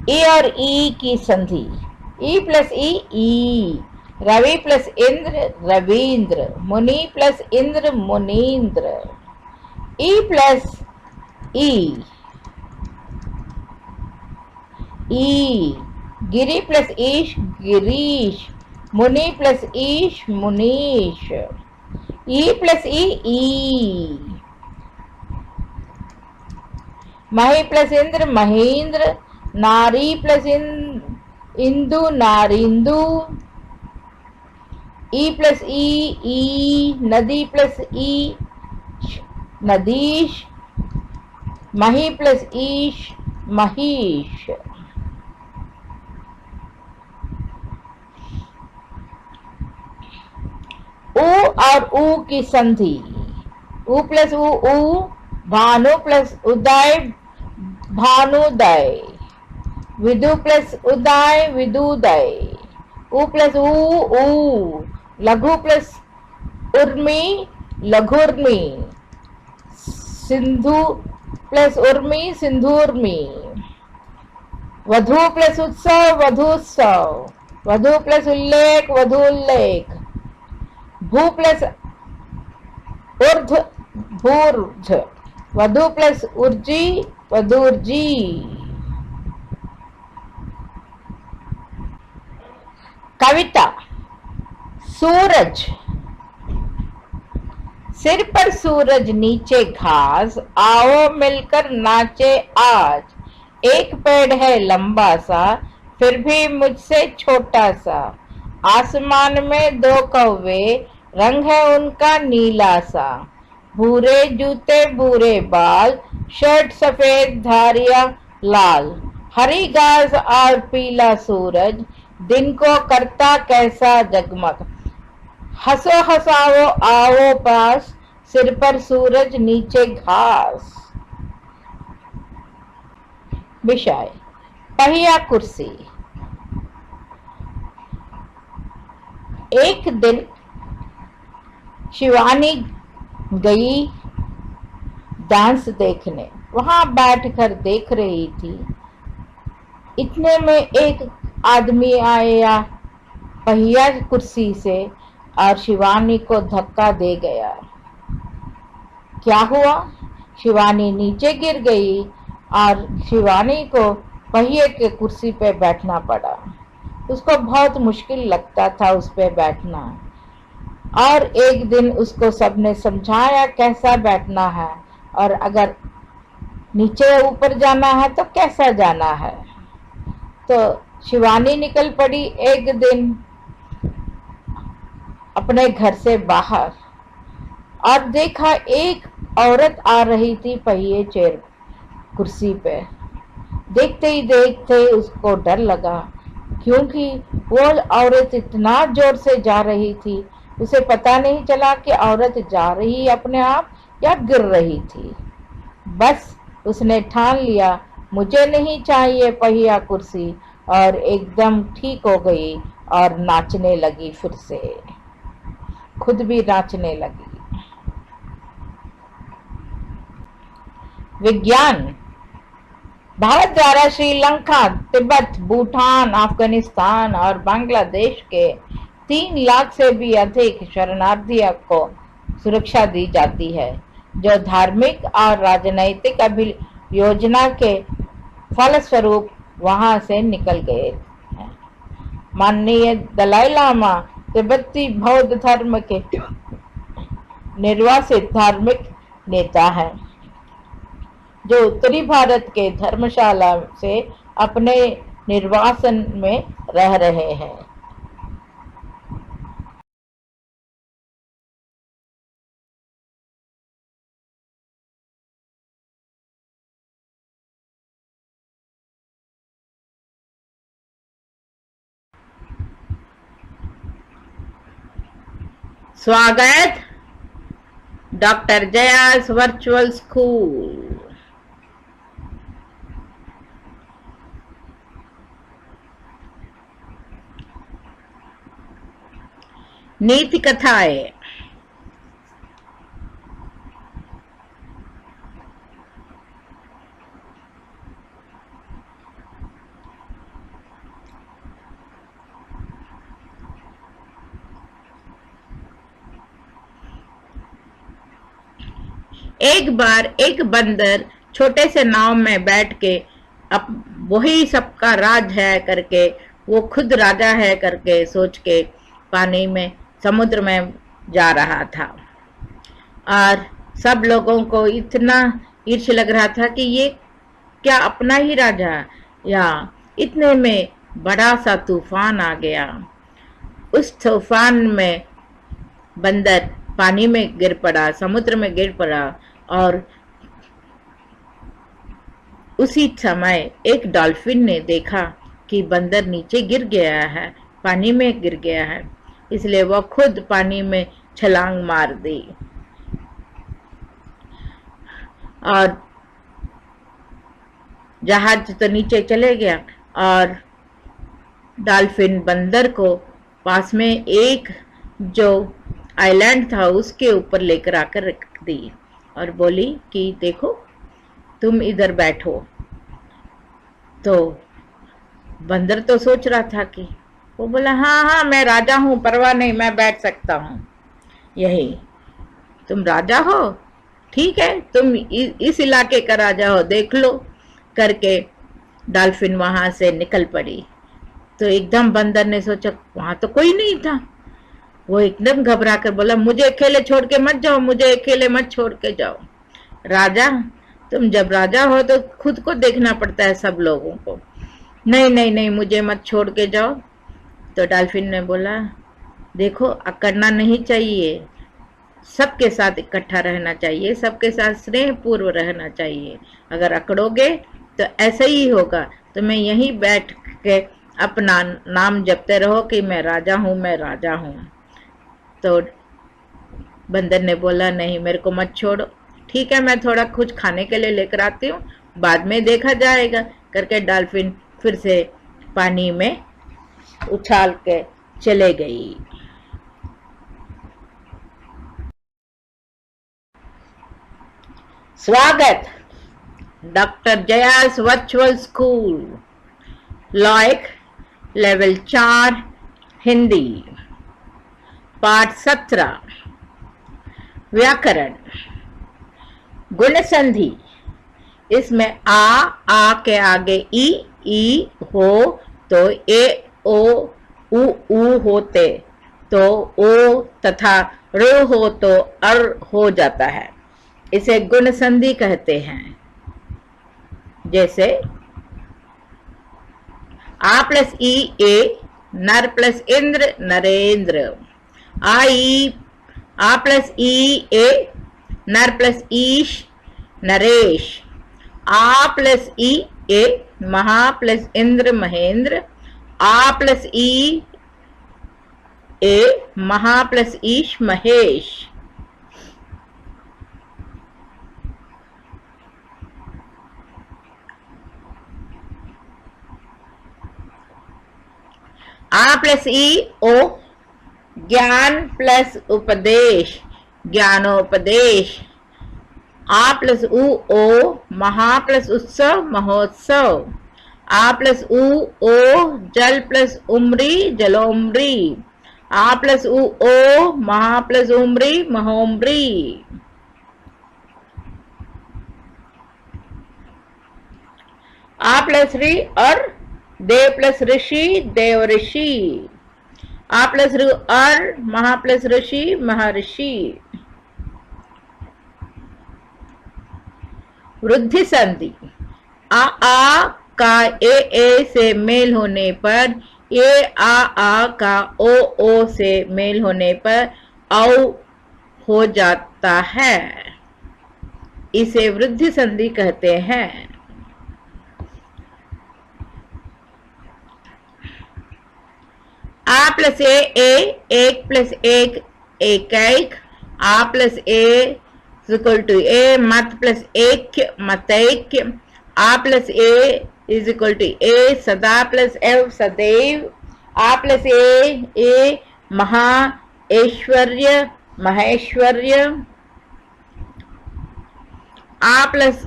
ई और ई की संधि। ई प्लस ई रवि प्लस इंद्र रवींद्र, मुनि प्लस इंद्र मुनीन्द्र। ई प्लस ई गिरि प्लस ईश गिरीश, मुनि प्लस ईश मुनीश। ई प्लस ई मही प्लस इंद्र महेंद्र, नारी प्लस इंदु नारिंदु। ई प्लस ई नदी प्लस ई नदीश, मही प्लस ईश महीश। ऊ और ऊ की संधि। ऊ प्लस ऊ भानु प्लस उदय भानुदय। विदु प्लस उदय विदुदय। ऊ प्लस ऊ लघु प्लस उर्मी लघुर्मी। सिंधु प्लस उर्मी सिंधुर्मी। वधु प्लस उत्सव वधुत्सव। वधु प्लस उल्लेख वधुल्लेख। भू प्लस ऊर्ध भूर्ध। वधु प्लस ऊर्जी वधुर्जी। कविता। सूरज। सिर पर सूरज नीचे घास, आओ मिलकर नाचे आज। एक पेड़ है लंबा सा, फिर भी मुझसे छोटा सा। आसमान में 2 कौवे, रंग है उनका नीला सा। भूरे जूते भूरे बाल, शर्ट सफेद धारियां लाल। हरी घास और पीला सूरज, दिन को करता कैसा जगमग। हंसो हंसाओ आओ पास, सिर पर सूरज नीचे घास। विषय पहिया कुर्सी। एक दिन शिवानी गई डांस देखने। वहां बैठकर देख रही थी। इतने में एक आदमी आया पहिया कुर्सी से और शिवानी को धक्का दे गया। क्या हुआ? शिवानी नीचे गिर गई और शिवानी को पहिए के कुर्सी पे बैठना पड़ा। उसको बहुत मुश्किल लगता था उस पे बैठना, और एक दिन उसको सबने समझाया कैसा बैठना है और अगर नीचे ऊपर जाना है तो कैसा जाना है। तो शिवानी निकल पड़ी एक दिन अपने घर से बाहर और देखा एक औरत आ रही थी पहिए चेयर कुर्सी पे। देखते ही देखते उसको डर लगा, क्योंकि वो औरत इतना जोर से जा रही थी, उसे पता नहीं चला कि औरत जा रही अपने आप या गिर रही थी। बस उसने ठान लिया, मुझे नहीं चाहिए पहिया कुर्सी, और एकदम ठीक हो गई और नाचने लगी, फिर से खुद भी नाचने लगी। विज्ञान। भारत द्वारा श्रीलंका, तिब्बत, भूटान, अफगानिस्तान और बांग्लादेश के 3 लाख से भी अधिक शरणार्थियों को सुरक्षा दी जाती है, जो धार्मिक और राजनैतिक अभियोजना के फलस्वरूप वहां से निकल गए हैं। माननीय दलाई लामा तिब्बती बौद्ध धर्म के निर्वासित धार्मिक नेता हैं, जो उत्तरी भारत के धर्मशाला से अपने निर्वासन में रह रहे हैं। स्वागत डॉक्टर जयास वर्चुअल स्कूल। नीति कथाएं। एक बार एक बंदर छोटे से नाव में बैठ के अब वही सबका राज है करके, वो खुद राजा है करके सोच के पानी में, समुद्र में जा रहा था। और सब लोगों को इतना ईर्ष्य लग रहा था कि ये क्या अपना ही राजा। या इतने में बड़ा सा तूफान आ गया। उस तूफान में बंदर पानी में गिर पड़ा, समुद्र में गिर पड़ा, और उसी समय एक डॉल्फिन ने देखा कि बंदर नीचे गिर गया है, पानी में गिर गया है, इसलिए वह खुद पानी में छलांग मार दी और जहाज तो नीचे चले गया, और डॉल्फिन बंदर को पास में एक जो आइलैंड था उसके ऊपर लेकर आकर रख दी और बोली कि देखो तुम इधर बैठो। तो बंदर तो सोच रहा था कि, वो बोला हाँ हाँ मैं राजा हूँ, परवाह नहीं, मैं बैठ सकता हूँ यही। तुम राजा हो, ठीक है, तुम इस इलाके का राजा हो, देख लो करके डॉल्फिन वहां से निकल पड़ी। तो एकदम बंदर ने सोचा वहां तो कोई नहीं था। वो एकदम घबरा कर बोला, मुझे अकेले छोड़ के मत जाओ, मुझे अकेले मत छोड़ के जाओ। राजा, तुम जब राजा हो तो खुद को देखना पड़ता है सब लोगों को। नहीं नहीं नहीं, मुझे मत छोड़ के जाओ। तो डॉल्फिन ने बोला, देखो अकड़ना नहीं चाहिए, सबके साथ इकट्ठा रहना चाहिए, सबके साथ स्नेह पूर्व रहना चाहिए। अगर अकड़ोगे तो ऐसा ही होगा, तो मैं यहीं बैठ के अपना नाम जपते रहो कि मैं राजा हूँ, मैं राजा हूँ। तो बंदर ने बोला, नहीं मेरे को मत छोड़ो, ठीक है मैं थोड़ा कुछ खाने के लिए लेकर आती हूँ, बाद में देखा जाएगा करके डॉल्फिन फिर से पानी में उछाल के चले गई। स्वागत doctor Jayas virtual school. Lloyd level 4 Hindi. पाठ 17 व्याकरण। गुण संधि। इसमें आ के आगे ई हो तो ए ओ उ होते तो ओ तथा रो हो तो अर हो जाता है। इसे गुण संधि कहते हैं। जैसे आ प्लस ई ए, नर प्लस इंद्र नरेंद्र। आ प्लस ई ए, नर प्लस ईश नरेश। आ प्लस ई ए, महा प्लस इंद्र महेंद्र। आ प्लस ई ए, महा प्लस ईश महेश। आ प्लस ई ओ, ज्ञान प्लस उपदेश ज्ञानोपदेश। आ प्लस उ ओ, महा प्लस उत्सव महोत्सव। आ प्लस उ ओ, जल प्लस उमरी जलोमरी। आ प्लस उ ओ, महा प्लस उमरी महोमरी। आ प्लस री और दे प्लस ऋषि देव ऋषि। आ प्लस रू और, महा प्लस ऋषि महर्षि। वृद्धि संधि। आ का ए से मेल होने पर, ए आ का ओ से मेल होने पर औ हो जाता है। इसे वृद्धि संधि कहते हैं। आ प्लस ए एक प्लस एक एक। आ प्लस ए इक्वल टू ए, मत प्लस एक मतैक्य। आ प्लस ए इज इक्वल टू ए, सदा प्लस एव सदैव। आ प्लस ए महा ऐश्वर्य महेश्वर्य। आ प्लस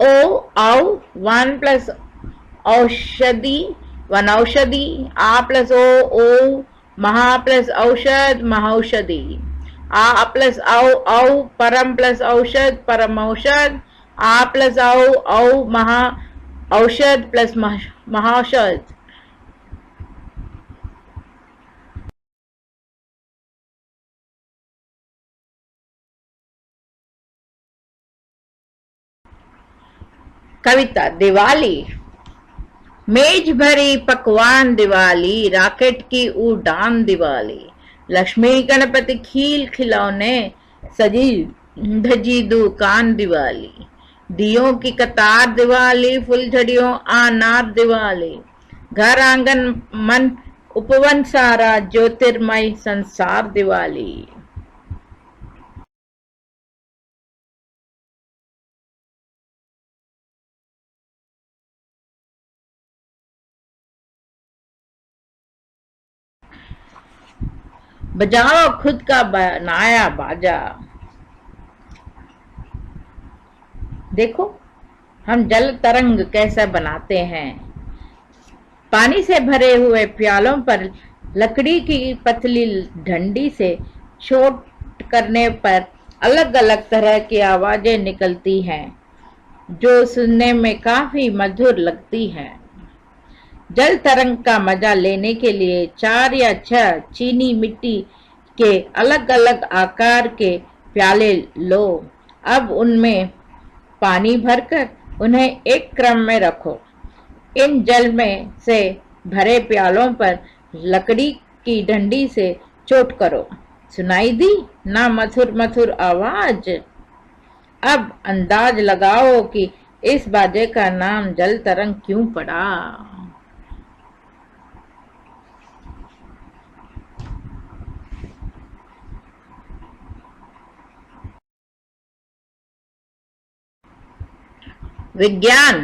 ओ औ, वन प्लस औषधि वनौषधि। आ प्लस ओ महा प्लस औषध महौषधि। आ प्लस औ परम प्लस औषध परम औषध। आ प्लस औ महा औषध प्लस महाौषध। कविता। दिवाली। मेज भरी पकवान दिवाली, रॉकेट की उड़ान दिवाली। लक्ष्मी गणपति खील खिलौने, सजी धजी दुकान दिवाली। दियों की कतार दिवाली, फुलझड़ियों अनार दिवाली। घर आंगन मन उपवन सारा, ज्योतिर्मय संसार दिवाली। बजाओ खुद का बनाया बाजा। देखो हम जल तरंग कैसा बनाते हैं। पानी से भरे हुए प्यालों पर लकड़ी की पतली डंडी से चोट करने पर अलग अलग तरह की आवाजें निकलती हैं, जो सुनने में काफी मधुर लगती हैं। जल तरंग का मजा लेने के लिए 4 या 6 चीनी मिट्टी के अलग अलग आकार के प्याले लो। अब उनमें पानी भरकर उन्हें एक क्रम में रखो। इन जल में से भरे प्यालों पर लकड़ी की डंडी से चोट करो। सुनाई दी ना मधुर मधुर आवाज। अब अंदाज लगाओ कि इस बाजे का नाम जल तरंग क्यों पड़ा। विज्ञान।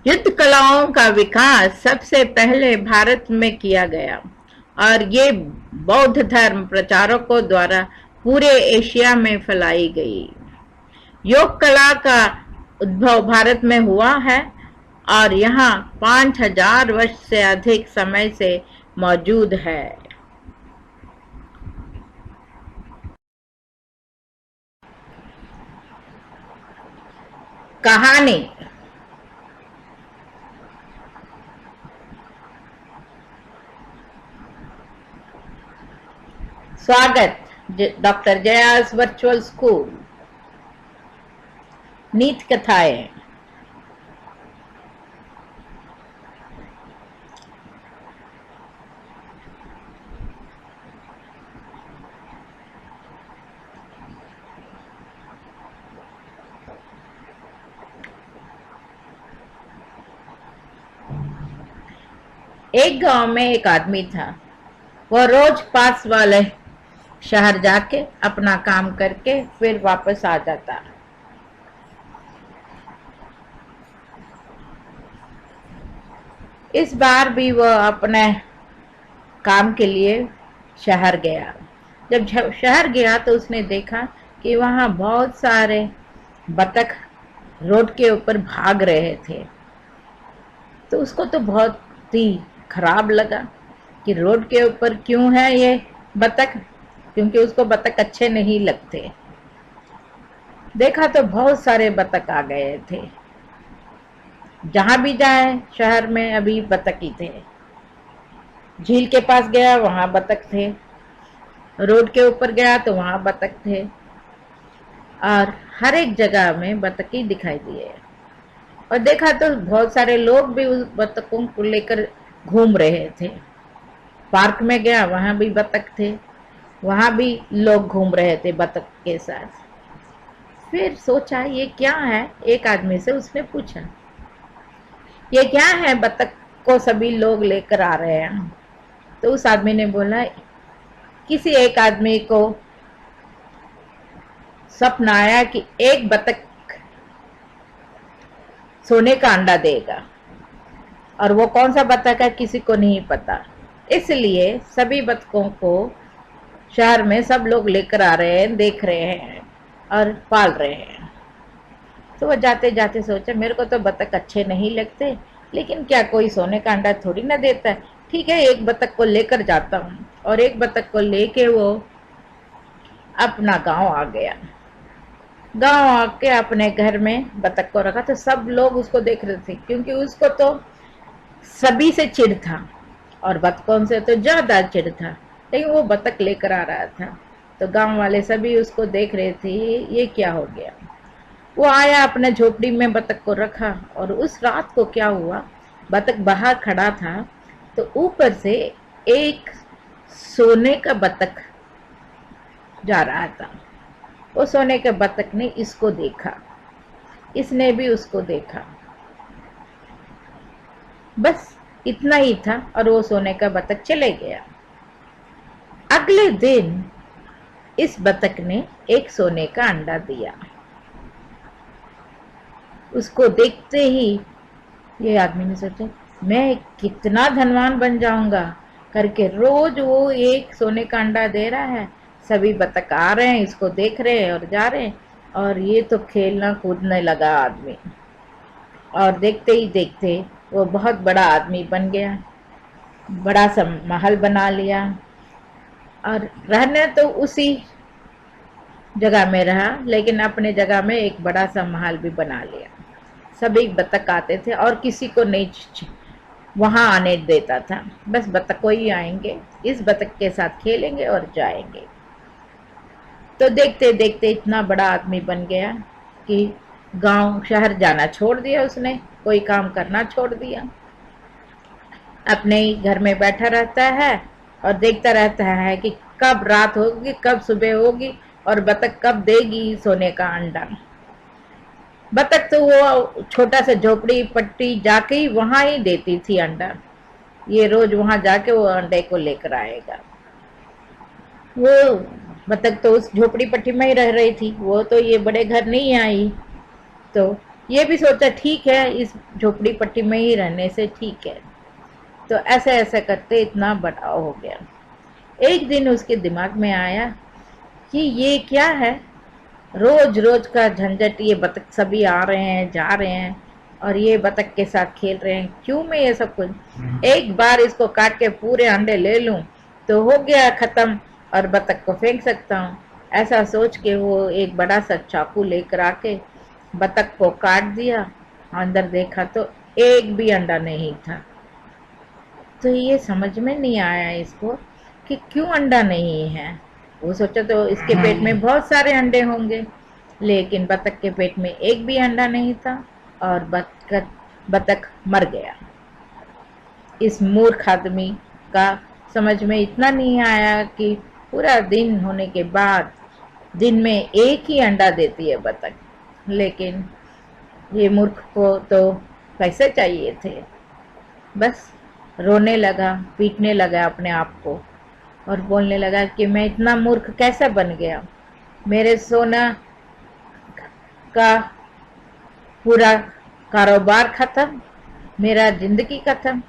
युद्ध कलाओं का विकास सबसे पहले भारत में किया गया और ये बौद्ध धर्म प्रचारकों द्वारा पूरे एशिया में फैलाई गई। योग कला का उद्भव भारत में हुआ है और यहाँ 5000 वर्ष से अधिक समय से मौजूद है। कहानी। स्वागत डॉक्टर जयास वर्चुअल स्कूल। नीति कथाएं। एक गांव में एक आदमी था। वह रोज पास वाले शहर जाके अपना काम करके फिर वापस आ जाता। इस बार भी वह अपने काम के लिए शहर गया। जब शहर गया तो उसने देखा कि वहां बहुत सारे बतख रोड के ऊपर भाग रहे थे। तो उसको तो बहुत ही खराब लगा कि रोड के ऊपर क्यों है ये बतख, क्योंकि उसको बतख अच्छे नहीं लगते। देखा तो बहुत सारे बतख आ गए थे। जहां भी जाए शहर में अभी बतख ही थे। झील के पास गया वहां बतख थे, रोड के ऊपर गया तो वहां बतख थे, और हर एक जगह में बतख ही दिखाई दिए। और देखा तो बहुत सारे लोग भी उस बतखों को लेकर घूम रहे थे। पार्क में गया वहां भी बतख थे, वहां भी लोग घूम रहे थे बतख के साथ। फिर सोचा ये क्या है, एक आदमी से उसने पूछा ये क्या है बतख को सभी लोग लेकर आ रहे हैं। तो उस आदमी ने बोला किसी एक आदमी को सपना आया कि एक बतख सोने का अंडा देगा, और वो कौन सा बतख है किसी को नहीं पता। इसलिए सभी बतखों को शहर में सब लोग लेकर आ रहे हैं, देख रहे हैं और पाल रहे हैं। तो वह जाते जाते सोचा मेरे को तो बतख अच्छे नहीं लगते, लेकिन क्या कोई सोने का अंडा थोड़ी ना देता है। ठीक है, एक बतख को लेकर जाता हूँ। और एक बतख को लेके वो अपना गांव आ गया। गांव आके अपने घर में बतख को रखा तो सब लोग उसको देख रहे थे, क्योंकि उसको तो सभी से चिढ़ था और बतखों से तो ज्यादा चिढ़ था, लेकिन वो बतख लेकर आ रहा था। तो गांव वाले सभी उसको देख रहे थे ये क्या हो गया। वो आया अपने झोपड़ी में बतख को रखा, और उस रात को क्या हुआ, बतख बाहर खड़ा था तो ऊपर से एक सोने का बतख जा रहा था। वो सोने के बतख ने इसको देखा, इसने भी उसको देखा। बस इतना ही था और वो सोने का बतख चले गया। अगले दिन इस बतख ने एक सोने का अंडा दिया। उसको देखते ही ये आदमी ने सोचा मैं कितना धनवान बन जाऊंगा करके, रोज वो एक सोने का अंडा दे रहा है, सभी बतख आ रहे हैं, इसको देख रहे हैं और जा रहे हैं। और ये तो खेलना कूदने लगा आदमी, और देखते ही देखते वो बहुत बड़ा आदमी बन गया, बड़ा सा महल बना लिया, और रहने तो उसी जगह में रहा, लेकिन अपने जगह में एक बड़ा सा महल भी बना लिया। सभी बतख आते थे और किसी को नहीं वहां आने देता था, बस बतख ही आएंगे, इस बतख के साथ खेलेंगे और जाएंगे। तो देखते देखते इतना बड़ा आदमी बन गया कि गांव शहर जाना छोड़ दिया उसने, कोई काम करना छोड़ दिया, अपने ही घर में बैठा रहता है और देखता रहता है कि कब रात होगी कब सुबह होगी और बतख कब देगी सोने का अंडा। बतख तो वो छोटा सा झोपड़ी पट्टी जाके ही वहां ही देती थी अंडा, ये रोज वहां जाके वो अंडे को लेकर आएगा। वो बतख तो उस झोपड़ी पट्टी में ही रह रही थी, वो तो ये बड़े घर नहीं आई। तो ये भी सोचा ठीक है, इस झोपड़ी पट्टी में ही रहने से ठीक है। तो ऐसे ऐसे करते इतना बड़ा हो गया। एक दिन उसके दिमाग में आया कि ये क्या है, रोज रोज का झंझट, ये बतख सभी आ रहे हैं जा रहे हैं, और ये बतख के साथ खेल रहे हैं। क्यों मैं ये सब कुछ, एक बार इसको काट के पूरे अंडे ले लूं तो हो गया खत्म और बतख को फेंक सकता हूँ। ऐसा सोच के वो एक बड़ा सा चाकू लेकर आके बतख को काट दिया। अंदर देखा तो एक भी अंडा नहीं था। तो ये समझ में नहीं आया इसको कि क्यों अंडा नहीं है। वो सोचा तो इसके पेट में बहुत सारे अंडे होंगे, लेकिन बतख के पेट में एक भी अंडा नहीं था और बतख मर गया। इस मूर्ख आदमी का समझ में इतना नहीं आया कि पूरा दिन होने के बाद दिन में एक ही अंडा देती है बतख, लेकिन ये मूर्ख को तो पैसे चाहिए थे। बस रोने लगा, पीटने लगा अपने आप को और बोलने लगा कि मैं इतना मूर्ख कैसे बन गया। मेरे सोना का पूरा कारोबार खत्म, मेरा जिंदगी खत्म,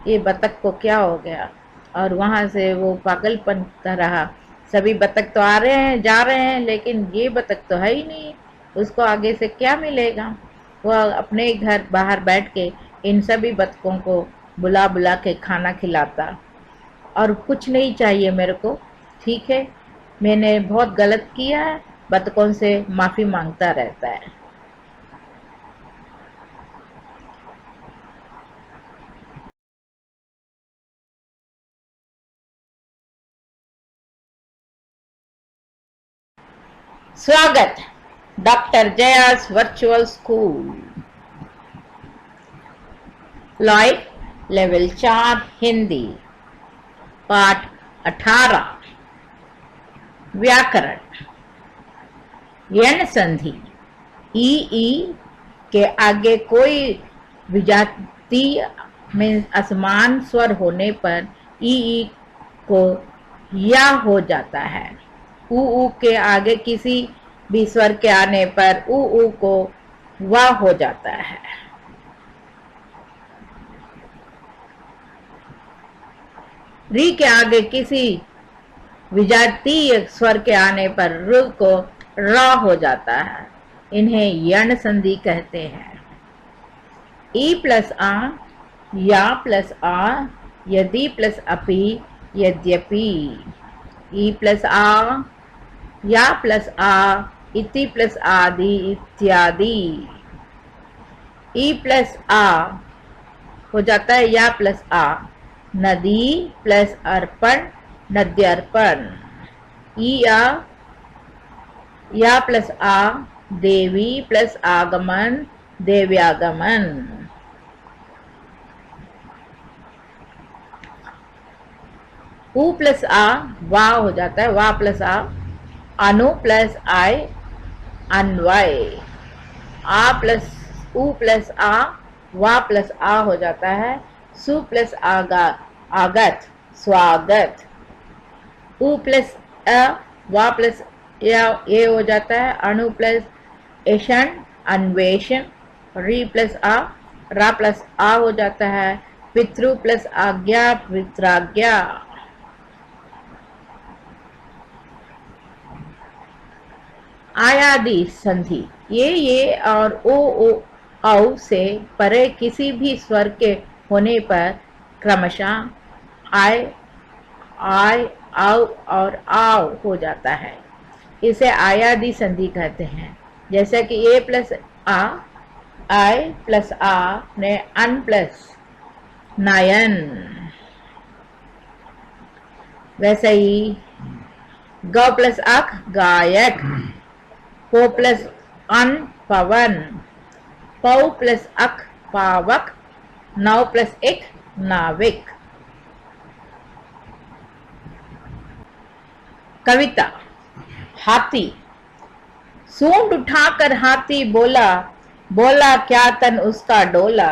ये बतख को क्या हो गया। और वहां से वो पागलपन कर रहा। सभी बतख तो आ रहे हैं जा रहे हैं, लेकिन ये बतख तो है ही नहीं, उसको आगे से क्या मिलेगा। वह अपने घर बाहर बैठ के इन सभी बतखों को बुला बुला के खाना खिलाता। और कुछ नहीं चाहिए मेरे को, ठीक है, मैंने बहुत गलत किया है, बतखों से माफी मांगता रहता है। स्वागत doctor Jayas virtual school. Lloyd level 4 Hindi पाठ 18 व्याकरण। यण संधि। ई के आगे कोई विजातीय में असमान स्वर होने पर ई को या हो जाता है। ऊ के आगे किसी भी स्वर के आने पर ऊ को वा हो जाता है। री के आगे किसी विजातीय स्वर के आने पर रु को र हो जाता है। इन्हें यण संधि कहते हैं। ई प्लस आ, या प्लस आ, यदि प्लस अपि, यद्यपि। ई प्लस आ, या प्लस आ, इति प्लस आदि, इत्यादि। ई प्लस आ हो जाता है या प्लस आ। नदी प्लस अर्पण, नद्यर्पण। ई आ, या प्लस आ, देवी प्लस आगमन, देव्यागमन। उ प्लस आ, वा हो जाता है, वा plus uh. Anu plus I, Anvay. Uh plus उ प्लस आ, वा प्लस आ हो जाता है। सु प्लस आगा, आगत, स्वागत। उ प्लस अ, वा प्लस या ये हो जाता है। अणु प्लस ऐषण, अन्वेषण। री प्लस आ, रा प्लस आ हो जाता है। पितृ प्लस आज्ञा, पित्राज्ञा। आयादी संधि। ये और ओ औ से परे किसी भी स्वर के होने पर क्रमशः आय, आय, आव और आव हो जाता है। इसे आयादी संधि कहते हैं। जैसे कि ए प्लस आ, आय प्लस आ ने अन प्लस नयन। वैसे ही ग प्लस अक, गायक। पो प्लस अन, पवन। पौ प्लस अक, पावक। नौ प्लस एक, नाविक। कविता। हाथी। सूंड उठाकर हाथी बोला, बोला क्या तन उसका डोला।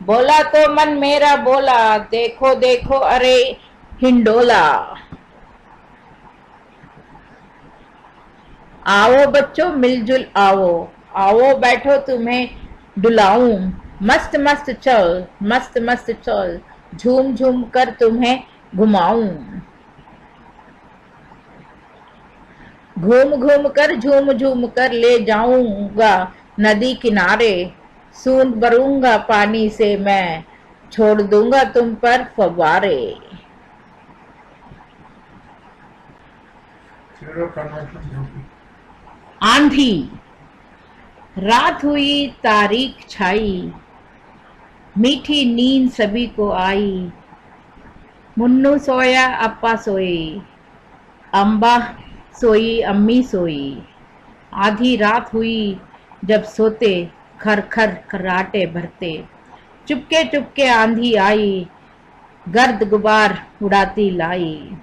बोला तो मन मेरा बोला, देखो देखो अरे हिंडोला। आओ बच्चों मिलजुल आओ, आओ बैठो तुम्हें डुलाऊं। मस्त मस्त चल, मस्त मस्त चल, झूम झूम कर तुम्हें घुमाऊं। घूम घूम कर झूम झूम कर ले जाऊंगा नदी किनारे। सूंद भरूंगा पानी से मैं, छोड़ दूंगा तुम पर फव्वारे। आंधी। रात हुई तारीख छाई, मीठी नींद सभी को आई। मुन्नू सोया अप्पा सोए, अम्बा सोई अम्मी सोई। आधी रात हुई जब सोते, खर खर कराटे भरते। चुपके चुपके आंधी आई, गर्द गुबार उड़ाती लाई।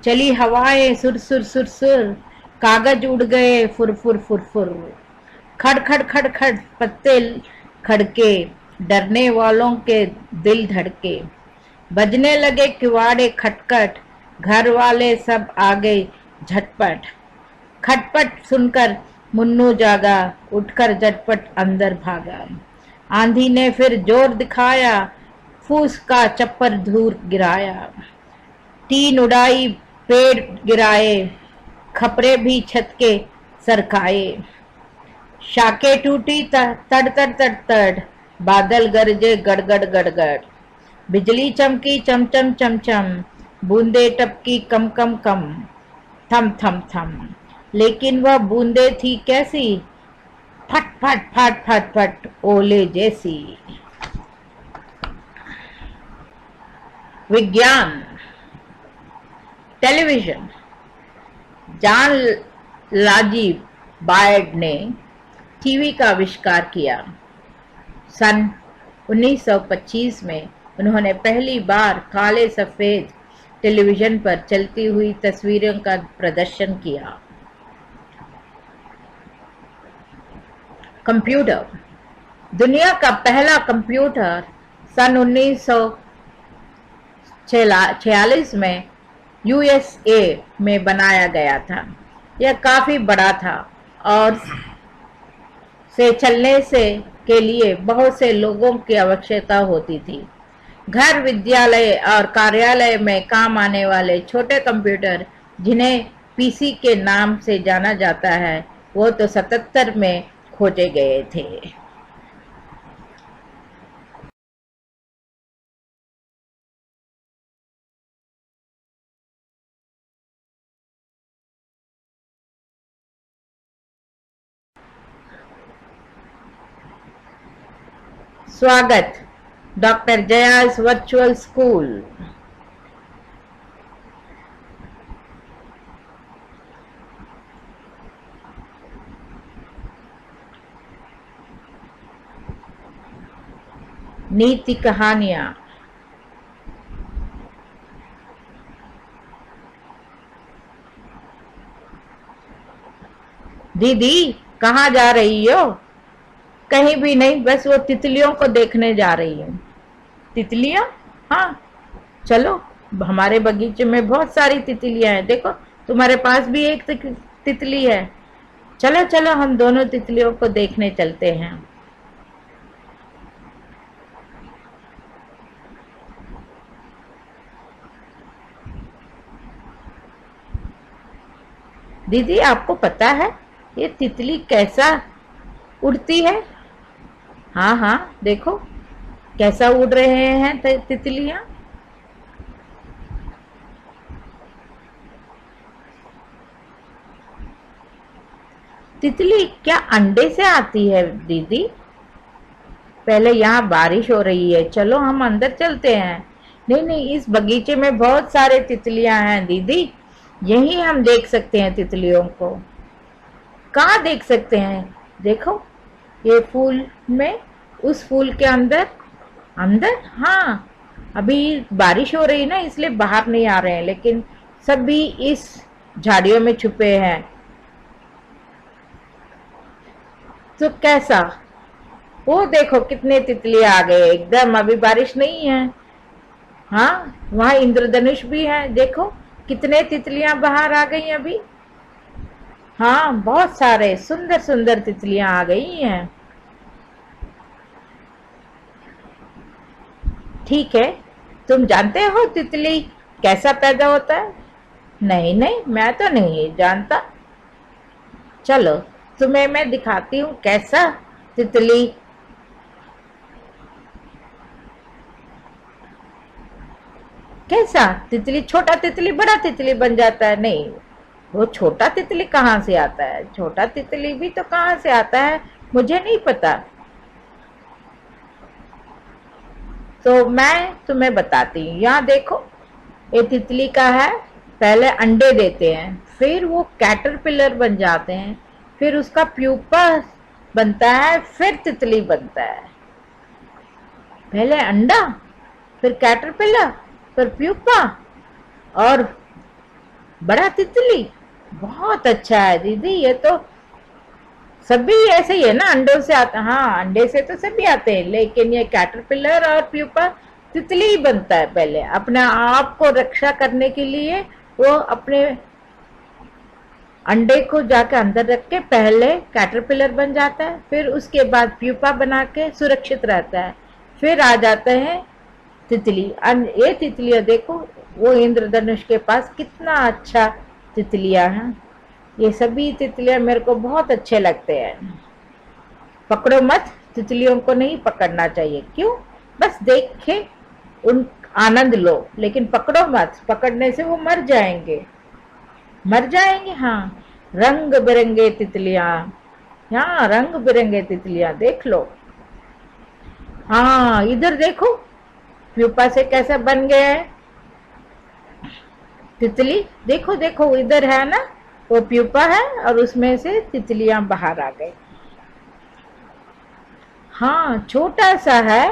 चली हवाएं सुर सुर सुर सुर, कागज उड़ गए फुर फुर फुर फुर। खड़ खड़ खड़ खड़ पत्ते खड़के, डरने वालों के दिल धड़के। बजने लगे किवाड़े खटखट, घर वाले सब आ गए झटपट। खटपट सुनकर मुन्नू जागा, उठकर झटपट अंदर भागा। आंधी ने फिर जोर दिखाया, फूस का चप्पर दूर गिराया। टीन उड़ाई, पेड़ गिराए, खपरे भी छत के सरकाए। शाके टूटी तड़ तड़ तड़ तड़, बादल गरजे गड़गड़ गड़गड़। बिजली चमकी चमचम चमचम, बूंदे टपकी कम कम कम। थम थम थम, लेकिन वह बूंदे थी कैसी, फट फट फट फट फट ओले जैसी। विज्ञान। टेलीविजन। जॉन लाजी बायड ने टीवी का आविष्कार किया। सन 1925 में उन्होंने पहली बार काले सफेद टेलीविजन पर चलती हुई तस्वीरों का प्रदर्शन किया। कंप्यूटर। दुनिया का पहला कंप्यूटर सन 1946 में यूएसए में बनाया गया था। यह काफी बड़ा था और से चलने से के लिए बहुत से लोगों की आवश्यकता होती थी। घर, विद्यालय और कार्यालय में काम आने वाले छोटे कंप्यूटर, जिन्हें पीसी के नाम से जाना जाता है, वो तो 77 में खोजे गए थे। स्वागत डॉक्टर जयास वर्चुअल स्कूल। नीति कहानियां। दीदी कहाँ जा रही हो? कहीं भी नहीं, बस वो तितलियों को देखने जा रही हूँ। तितलियां? हाँ, चलो, हमारे बगीचे में बहुत सारी तितलियां हैं। देखो, तुम्हारे पास भी एक तितली है। चलो चलो, हम दोनों तितलियों को देखने चलते हैं। दीदी, आपको पता है ये तितली कैसा उड़ती है? हाँ हाँ, देखो कैसा उड़ रहे हैं तितलियां। तितली क्या अंडे से आती है दीदी? पहले यहाँ बारिश हो रही है, चलो हम अंदर चलते हैं। नहीं नहीं, इस बगीचे में बहुत सारे तितलियां हैं दीदी, यही हम देख सकते हैं तितलियों को। कहाँ देख सकते हैं? देखो, ये फूल में, उस फूल के अंदर। अंदर? हाँ, अभी बारिश हो रही है ना, इसलिए बाहर नहीं आ रहे हैं, लेकिन सब भी इस झाड़ियों में छुपे हैं। तो कैसा? वो देखो कितने तितली आ गए एकदम, अभी बारिश नहीं है। हाँ, वहाँ इंद्रधनुष भी है, देखो कितने तितलियां बाहर आ गई अभी। हाँ, बहुत सारे सुंदर सुंदर तितलियां आ गई हैं। ठीक है, तुम जानते हो तितली कैसा पैदा होता है? नहीं नहीं, मैं तो नहीं जानता। चलो, तुम्हें मैं दिखाती हूँ कैसा तितली कैसा तितली, छोटा तितली बड़ा तितली बन जाता है? नहीं, वो छोटा तितली कहाँ से आता है? छोटा तितली भी तो कहाँ से आता है, मुझे नहीं पता। तो मैं तुम्हें बताती हूँ। यहाँ देखो, ये तितली का है, पहले अंडे देते हैं, फिर वो कैटरपिलर बन जाते हैं, फिर उसका प्यूपा बनता है, फिर तितली बनता है। पहले अंडा, फिर कैटरपिलर, फिर प्यूपा और बड़ा तितली। बहुत अच्छा है दीदी, ये तो सभी ऐसे ही है ना, अंडों से आता। हाँ, अंडे से तो सभी आते हैं, लेकिन ये कैटरपिलर और प्यूपा तितली ही बनता है। पहले अपने आप को रक्षा करने के लिए वो अपने अंडे को जाके अंदर रख के पहले कैटरपिलर बन जाता है, फिर उसके बाद प्यूपा बना के सुरक्षित रहता है, फिर आ जाते हैं तितली। ये तितलियां देखो, वो इंद्रधनुष के पास कितना अच्छा तितलियां हैं। ये सभी तितलियां मेरे को बहुत अच्छे लगते हैं। पकड़ो मत, तितलियों को नहीं पकड़ना चाहिए। क्यों? बस देखे उन आनंद लो, लेकिन पकड़ो मत, पकड़ने से वो मर जाएंगे, मर जाएंगे। हाँ, रंग बिरंगे तितलियां, यहाँ रंग बिरंगे तितलियां देख लो। हाँ, इधर देखो प्यूपा से कैसे बन गए तितली। देखो देखो, इधर है ना, वो प्यूपा है और उसमें से तितलियां बाहर आ गई। हाँ, छोटा सा है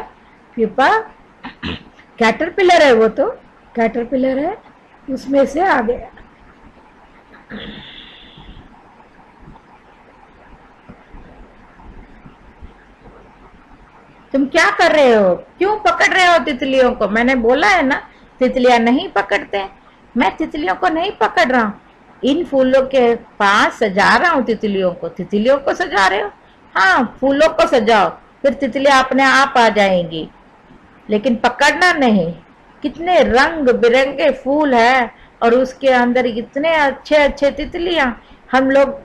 प्यूपा, कैटरपिलर है वो तो, कैटरपिलर है, उसमें से आ गया। तुम क्या कर रहे हो? क्यों पकड़ रहे हो तितलियों को? मैंने बोला है ना, तितलियां नहीं पकड़ते। मैं तितलियों को नहीं पकड़ रहा हूँ, इन फूलों के पास सजा रहा हूँ तितलियों को। तितलियों को सजा रहे हो? हाँ, फूलों को सजाओ, फिर तितलियां अपने आप आ जाएंगी, लेकिन पकड़ना नहीं। कितने रंग बिरंगे फूल है और उसके अंदर इतने अच्छे अच्छे तितलियां। हम लोग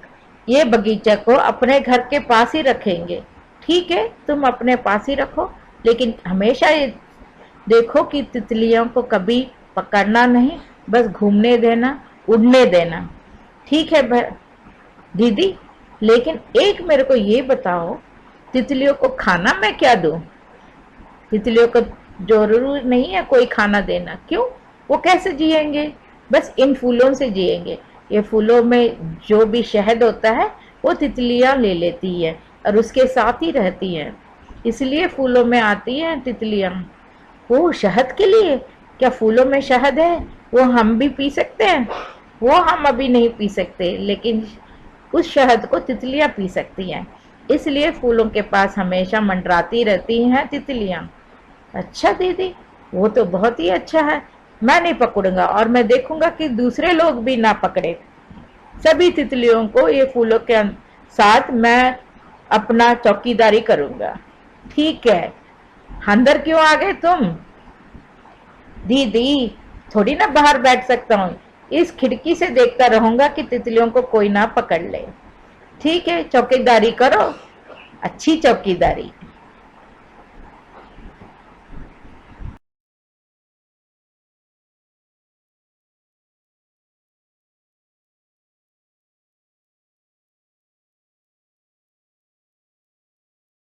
ये बगीचे को अपने घर के पास ही रखेंगे। ठीक है, तुम अपने पास ही रखो, लेकिन हमेशा ये देखो कि तितलियों को कभी पकड़ना नहीं, बस घूमने देना, उड़ने देना। ठीक है दीदी, लेकिन एक मेरे को ये बताओ, तितलियों को खाना मैं क्या दूं? तितलियों को जरूरी नहीं है कोई खाना देना। क्यों? वो कैसे जिएंगे? बस इन फूलों से जिएंगे। ये फूलों में जो भी शहद होता है वो तितलियां ले लेती है और उसके साथ ही रहती हैं, इसलिए फूलों में आती हैं तितलियां। वो शहद के लिए? क्या फूलों में शहद है? वो हम भी पी सकते हैं? वो हम अभी नहीं पी सकते, लेकिन उस शहद को तितलियां पी सकती हैं, इसलिए फूलों के पास हमेशा मंडराती रहती हैं तितलियां। अच्छा दीदी, वो तो बहुत ही अच्छा है। मैं नहीं पकड़ूंगा और मैं देखूंगा कि दूसरे लोग भी ना पकड़े। सभी तितलियों को ये फूलों के साथ मैं अपना चौकीदारी करूंगा। ठीक है, अंदर क्यों आ गए तुम? दीदी, थोड़ी ना बाहर बैठ सकता हूँ, इस खिड़की से देखता रहूंगा कि तितलियों को कोई ना पकड़ ले। ठीक है, चौकीदारी करो, अच्छी चौकीदारी।